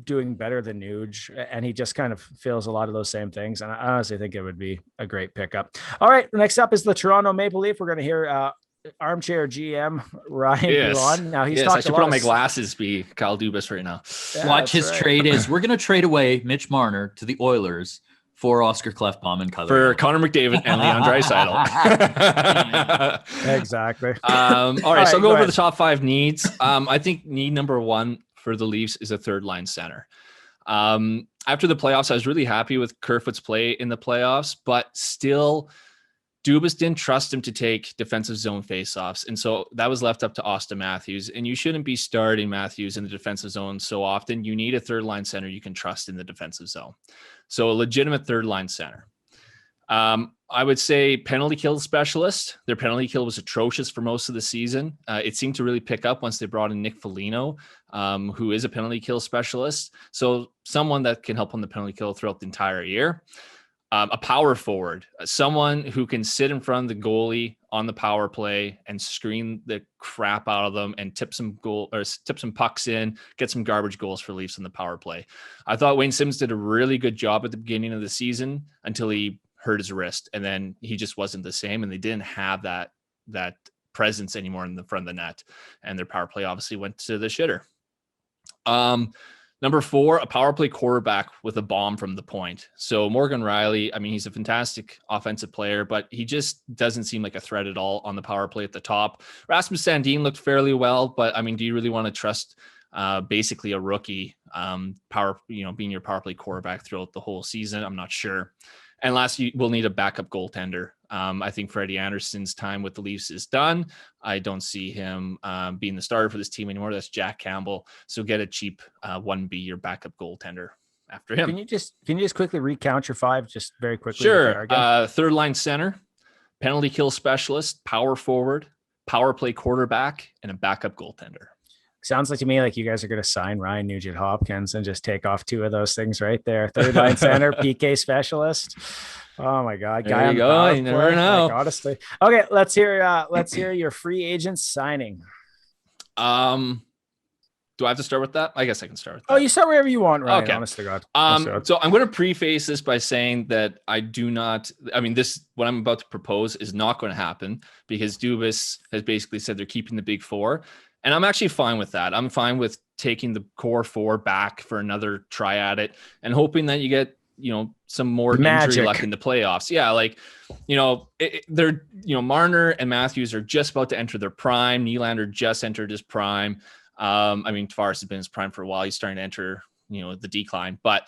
doing better than Nuge, and he just kind of feels a lot of those same things. And I honestly think it would be a great pickup. All right, next up is the Toronto Maple Leaf. We're going to hear Armchair GM Ryan Bergeron. Now he's I should put on my glasses. Be Kyle Dubas right now. Yeah, watch his trade is we're going to trade away Mitch Marner to the Oilers for Oscar Klefbom and Kyler. For Connor McDavid and Leon Draisaitl. Exactly. All right, so I'll go over the top 5 needs. I think need number 1 for the Leafs is a third line center. After the playoffs, I was really happy with Kerfoot's play in the playoffs, but still Dubas didn't trust him to take defensive zone faceoffs. And so that was left up to Austin Matthews. And you shouldn't be starting Matthews in the defensive zone so often. You need a third line center you can trust in the defensive zone. So a legitimate third line center. I would say penalty kill specialist. Their penalty kill was atrocious for most of the season. It seemed to really pick up once they brought in Nick Foligno, who is a penalty kill specialist. So someone that can help on the penalty kill throughout the entire year. A power forward, someone who can sit in front of the goalie on the power play and screen the crap out of them and tip some pucks in, get some garbage goals for Leafs in the power play. I thought Wayne Simmonds did a really good job at the beginning of the season until he hurt his wrist, and then he just wasn't the same, and they didn't have that presence anymore in the front of the net, and their power play obviously went to the shitter. Number 4, a power play quarterback with a bomb from the point. So Morgan Reilly, I mean, he's a fantastic offensive player, but he just doesn't seem like a threat at all on the power play at the top. Rasmus Sandin looked fairly well, but I mean, do you really want to trust basically a rookie being your power play quarterback throughout the whole season? I'm not sure. And last, we'll need a backup goaltender. I think Freddie Anderson's time with the Leafs is done. I don't see him being the starter for this team anymore. That's Jack Campbell. So get a cheap 1B, your backup goaltender after him. Can you just quickly recount your 5 just very quickly? Sure. Third line center, penalty kill specialist, power forward, power play quarterback, and a backup goaltender. Sounds like to me like you guys are going to sign Ryan Nugent-Hopkins and just take off 2 of those things right there. Third line center, PK specialist. Oh my God, there you go. You never know. Like, honestly, okay. Let's hear your free agent signing. Do I have to start with that? I guess I can start with that. Oh, you start wherever you want, Ryan. Okay. Honest to God. So I'm going to preface this by saying that I do not. I mean, what I'm about to propose is not going to happen because Dubas has basically said they're keeping the big 4. And I'm actually fine with that. I'm fine with taking the core 4 back for another try at it and hoping that you get, some more injury luck in the playoffs. Yeah. Like, they're, Marner and Matthews are just about to enter their prime. Nylander just entered his prime. I mean, Tavares has been in his prime for a while. He's starting to enter, the decline, but,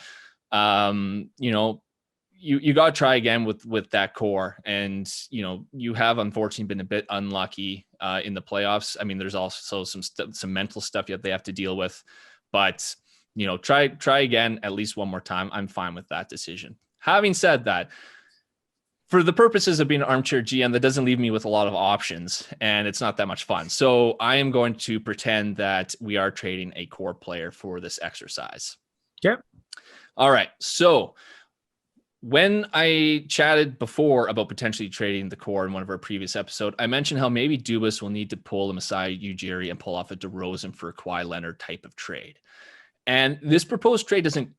you got to try again with that core. And, you have unfortunately been a bit unlucky in the playoffs. I mean, there's also some mental stuff they have to deal with, but try again at least one more time. I'm fine with that decision. Having said that, for the purposes of being an armchair GM, that doesn't leave me with a lot of options and it's not that much fun. So I am going to pretend that we are trading a core player for this exercise. Yep. All right. So when I chatted before about potentially trading the core in one of our previous episodes, I mentioned how maybe Dubas will need to pull a Masai Ujiri and pull off a DeRozan for a Kawhi Leonard type of trade. And this proposed trade doesn't,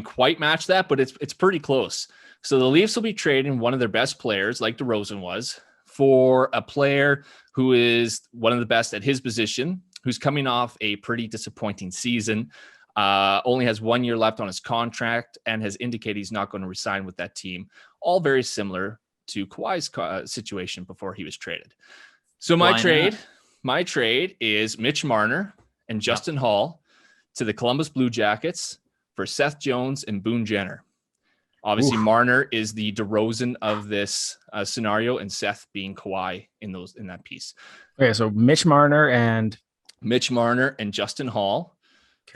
quite match that, but it's pretty close. So the Leafs will be trading one of their best players, like DeRozan was, for a player who is one of the best at his position, who's coming off a pretty disappointing season, only has 1 year left on his contract, and has indicated he's not going to resign with that team. All very similar to Kawhi's situation before he was traded. So my trade is Mitch Marner and Justin Hall to the Columbus Blue Jackets for Seth Jones and Boone Jenner. Obviously, Marner is the DeRozan of this scenario, and Seth being Kawhi in that piece. Okay, so Mitch Marner and Justin Hall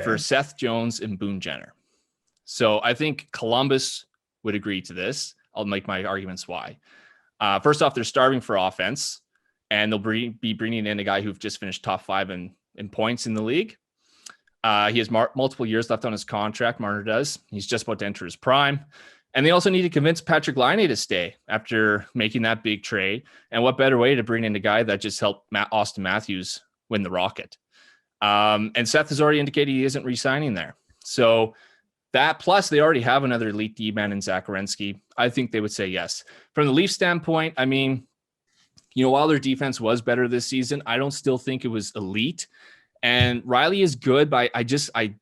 for Seth Jones and Boone Jenner. So I think Columbus would agree to this. I'll make my arguments why. First off, they're starving for offense, and they'll be bringing in a guy who've just finished top 5 in points in the league. He has multiple years left on his contract. Marner does. He's just about to enter his prime. And they also need to convince Patrick Laine to stay after making that big trade. And what better way to bring in a guy that just helped Austin Matthews win the Rocket? And Seth has already indicated he isn't re-signing there. So that, plus they already have another elite D-man in Zach Werenski. I think they would say yes. From the Leafs standpoint, I mean, while their defense was better this season, I don't still think it was elite. And Reilly is good, but I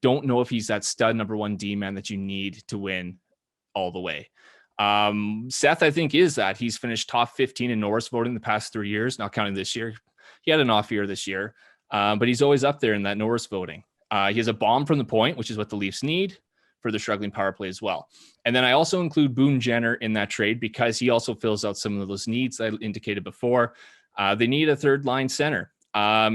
don't know if he's that stud number 1 D-man that you need to win all the way. Seth, I think, is that. He's finished top 15 in Norris voting the past 3 years, not counting this year. He had an off year this year, but he's always up there in that Norris voting. He has a bomb from the point, which is what the Leafs need for the struggling power play as well. And then I also include Boone Jenner in that trade because he also fills out some of those needs I indicated before. They need a third line center.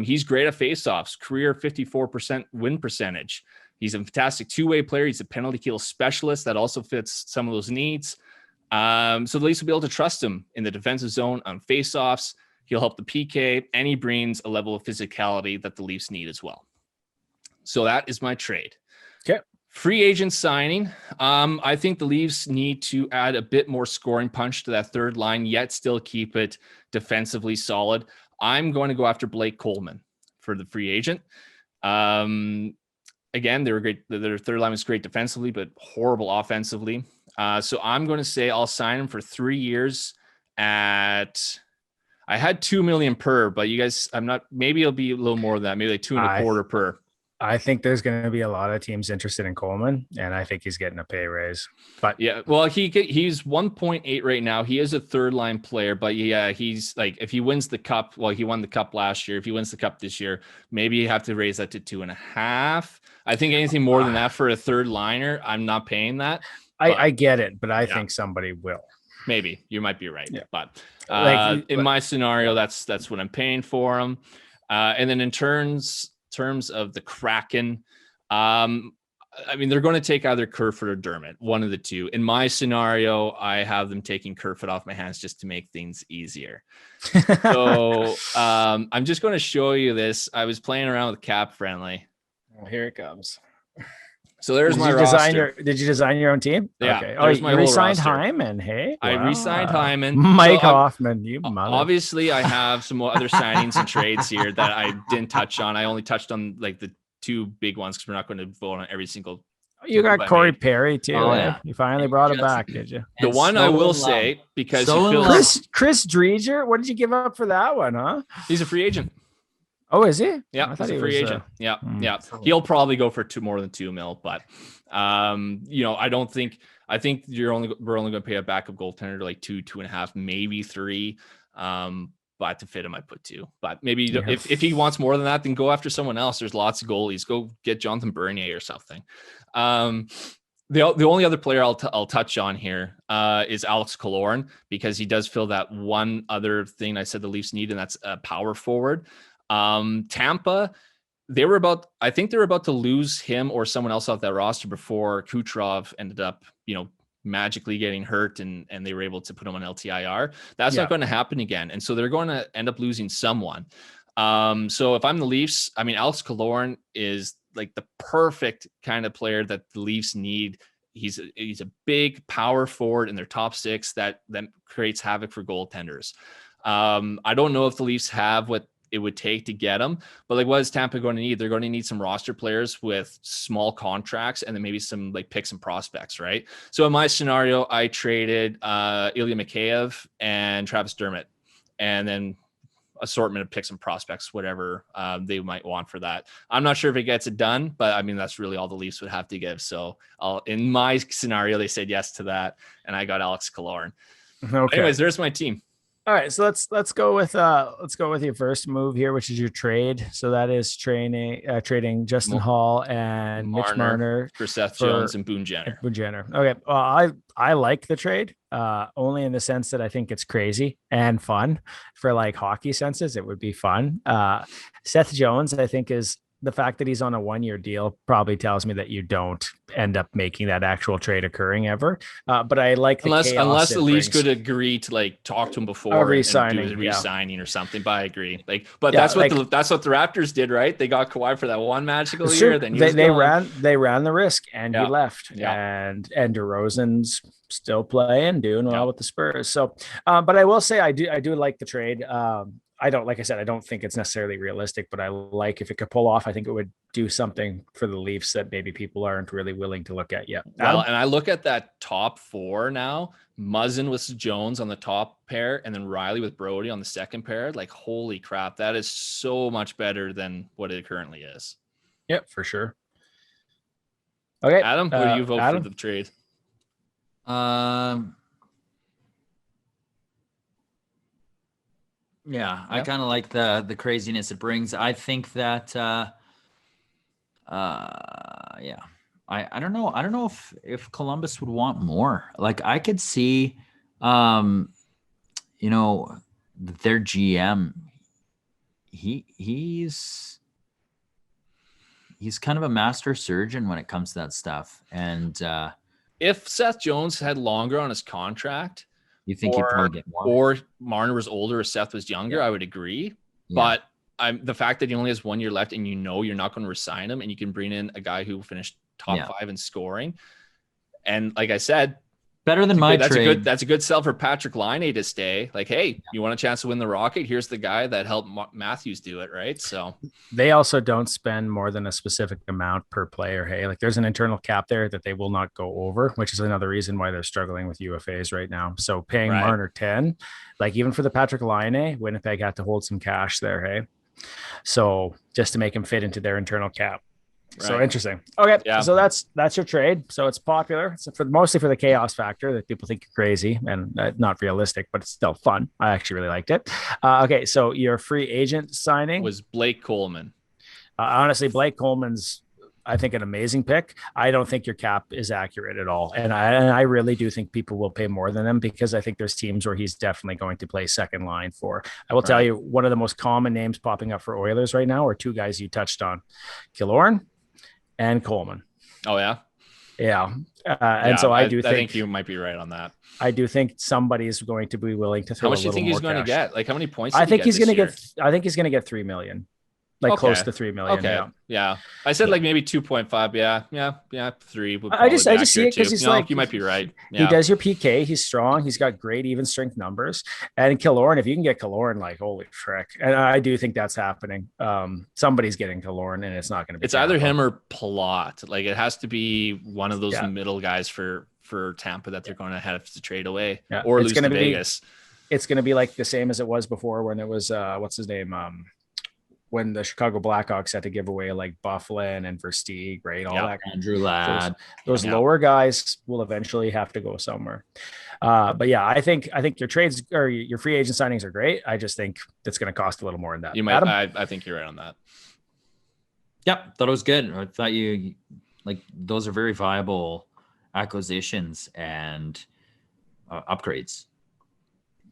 He's great at faceoffs, career 54% win percentage. He's a fantastic two-way player. He's a penalty kill specialist that also fits some of those needs. So the Leafs will be able to trust him in the defensive zone on faceoffs. He'll help the PK, and he brings a level of physicality that the Leafs need as well. So that is my trade. Okay. Free agent signing. I think the Leafs need to add a bit more scoring punch to that third line, yet still keep it defensively solid. I'm going to go after Blake Coleman for the free agent. Again, they were great. Their third line was great defensively, but horrible offensively. So I'm going to say I'll sign him for 3 years at, I had $2 million per, but you guys, maybe it'll be a little more than that. Maybe like 2.25 per. I think there's going to be a lot of teams interested in Coleman, and I think he's getting a pay raise. But yeah, well, he's 1.8 right now. He is a third line player, but yeah, he's like, if he wins the cup, well, he won the cup last year. If he wins the cup this year, maybe you have to raise that to 2.5. I think anything more than that for a third liner, I'm not paying that. I get it, but I think somebody will. Maybe you might be right. Yeah. But in my scenario, that's what I'm paying for him. And then in terms of the Kraken, I mean, they're going to take either Kerfoot or Dermott, one of the two. In my scenario, I have them taking Kerfoot off my hands just to make things easier. So I'm just going to show you this. I was playing around with Cap Friendly. Oh, here it comes. So there's my roster. Did you design your own team? Yeah. Okay. Oh, you re-signed Hyman. Hey, I re-signed Hyman. Mike Hoffman. You mother. Obviously, I have some other signings and trades here that I didn't touch on. I only touched on like the 2 big ones because we're not going to vote on every single. You got Corey Perry too. Oh, yeah. You finally brought it back, did you? The one I will say, because Chris Dreger, what did you give up for that one? Huh? He's a free agent. Oh, is he? Yeah, he's a free agent. Yeah. He'll probably go for more than $2 million, but I think we're only going to pay a backup goaltender to like 2.5, maybe 3. But to fit him, I put 2. But maybe if he wants more than that, then go after someone else. There's lots of goalies. Go get Jonathan Bernier or something. The only other player I'll touch on here is Alex Killorn, because he does fill that one other thing I said the Leafs need, and that's a power forward. Tampa, I think they were about to lose him or someone else off that roster before Kucherov ended up, magically getting hurt and they were able to put him on LTIR. That's not going to happen again. And so they're going to end up losing someone. So if I'm the Leafs, I mean, Alex Killorn is like the perfect kind of player that the Leafs need. He's a big power forward in their top 6 that creates havoc for goaltenders. I don't know if the Leafs have what it would take to get them, but like, what is Tampa going to need? They're going to need some roster players with small contracts and then maybe some like picks and prospects, right? So in my scenario, I traded Ilya Mikheyev and Travis Dermott, and then assortment of picks and prospects, whatever they might want for that. I'm not sure if it gets it done, but I mean, that's really all the Leafs would have to give. So in my scenario, they said yes to that, and I got Alex Killorn. Okay. Anyways, there's my team. All right, so let's go with your first move here, which is your trade. So that is trading Justin Hall and Mitch Marner for Seth Jones and Boone Jenner. Okay, well, I like the trade, only in the sense that I think it's crazy and fun for like hockey senses. It would be fun. Seth Jones, I think, is the fact that he's on a 1-year deal probably tells me that you don't end up making that actual trade occurring ever. But I like unless the Leafs could agree to like talk to him before re-signing, and do re-signing or something. But I agree. But that's what the Raptors did, right? They got Kawhi for that one magical year. Then they ran the risk and he left. And DeRozan's still playing, doing well with the Spurs. So, but I will say I do like the trade. I don't think it's necessarily realistic, but I like if it could pull off, I think it would do something for the Leafs that maybe people aren't really willing to look at yet. Well, and I look at that top 4 now, Muzzin with Jones on the top pair, and then Reilly with Brody on the second pair. Like, holy crap, that is so much better than what it currently is. Yep, for sure. Okay. Adam, who do you vote for the trade? Yeah, I kind of like the craziness it brings. I think that I don't know. I don't know if Columbus would want more. Like, I could see their GM, he's kind of a master surgeon when it comes to that stuff. And if Seth Jones had longer on his contract, you think he'd probably get more? Or Marner was older or Seth was younger, I would agree. Yeah. But the fact that he only has 1 year left and you're not going to resign him and you can bring in a guy who finished top 5 in scoring. And like I said, better than my trade. That's a good sell for Patrick Laine to stay. Like, hey, you want a chance to win the Rocket? Here's the guy that helped Matthews do it, right? So they also don't spend more than a specific amount per player. Hey, like there's an internal cap there that they will not go over, which is another reason why they're struggling with UFAs right now. So paying Marner 10, like even for the Patrick Laine, Winnipeg had to hold some cash there. Hey, so just to make him fit into their internal cap. Right. So interesting. Okay, so that's your trade. So it's popular. It's mostly for the chaos factor that people think you're crazy and not realistic, but it's still fun. I actually really liked it. Okay, so your free agent signing was Blake Coleman. Honestly, Blake Coleman's, I think, an amazing pick. I don't think your cap is accurate at all, and I really do think people will pay more than him because I think there's teams where he's definitely going to play second line for. I will tell you, one of the most common names popping up for Oilers right now are 2 guys you touched on, Killorn and Coleman. Oh yeah. Yeah. And so I think you might be right on that. I do think somebody is going to be willing to throw. How much do you think he's going to get? Like how many points? I think he's going to get 3 million. Like close to 3 million. Okay. Yeah. I said like maybe 2.5. Yeah. 3. I just see it because he's like, you might be right. Yeah. He does your PK. He's strong. He's got great even strength numbers. And Killorn, if you can get Killorn, like holy frick. And I do think that's happening. Somebody's getting Killorn and it's not going to be. It's either him or Palat. Like it has to be one of those middle guys for Tampa that they're going to have to trade away or lose to Vegas. It's going to be like the same as it was before when it was what's his name? When the Chicago Blackhawks had to give away like Bufflin and Versteeg, right? All that. Andrew Ladd. Those lower guys will eventually have to go somewhere. But yeah, I think your trades or your free agent signings are great. I just think it's going to cost a little more than that. You might. I think you're right on that. Yep, thought it was good. I thought you like those are very viable acquisitions and upgrades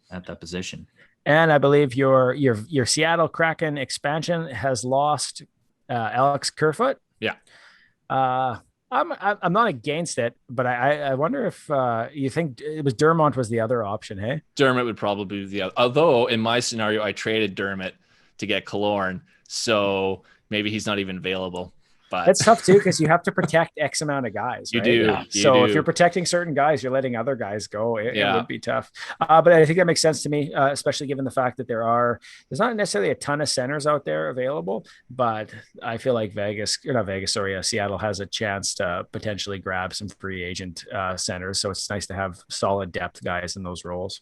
at that position. And I believe your Seattle Kraken expansion has lost Alex Kerfoot. Yeah. I'm not against it, but I wonder if you think it was Dermott was the other option. Hey, Dermott would probably be the other. Although in my scenario, I traded Dermott to get Killorn, so maybe he's not even available. But it's tough too because you have to protect X amount of guys. You right? do. Yeah. If you're protecting certain guys, you're letting other guys go. It would be tough. But I think that makes sense to me, especially given the fact that there's not necessarily a ton of centers out there available. But I feel like Seattle has a chance to potentially grab some free agent centers. So it's nice to have solid depth guys in those roles.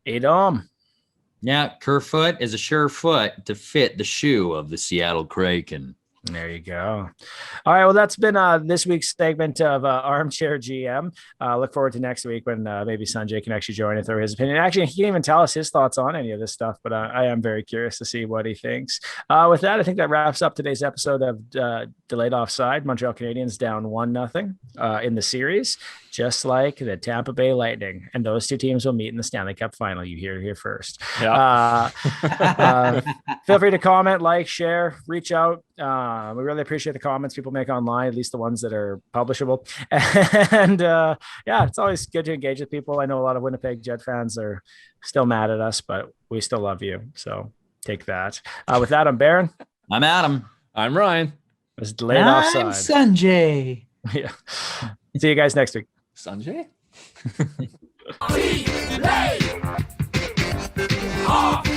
Adam. Yeah, Kerfoot is a sure foot to fit the shoe of the Seattle Kraken. There you go. All right. Well, that's been this week's segment of Armchair GM. Look forward to next week when maybe Sanjay can actually join and throw his opinion. Actually, he can't even tell us his thoughts on any of this stuff, but I am very curious to see what he thinks. With that, I think that wraps up today's episode of Delayed Offside. Montreal Canadiens down 1-0 in the series, just like the Tampa Bay Lightning. And those two teams will meet in the Stanley Cup final. You hear it here first. Yeah. Feel free to comment, like, share, reach out. We really appreciate the comments people make online, at least the ones that are publishable. And yeah, it's always good to engage with people. I know a lot of Winnipeg Jet fans are still mad at us, but we still love you. So take that. With that, I'm Baron. I'm Adam. I'm Ryan. It was Delayed Offside. I'm Sanjay. Yeah. See you guys next week. Sanjay? Delayed Offside.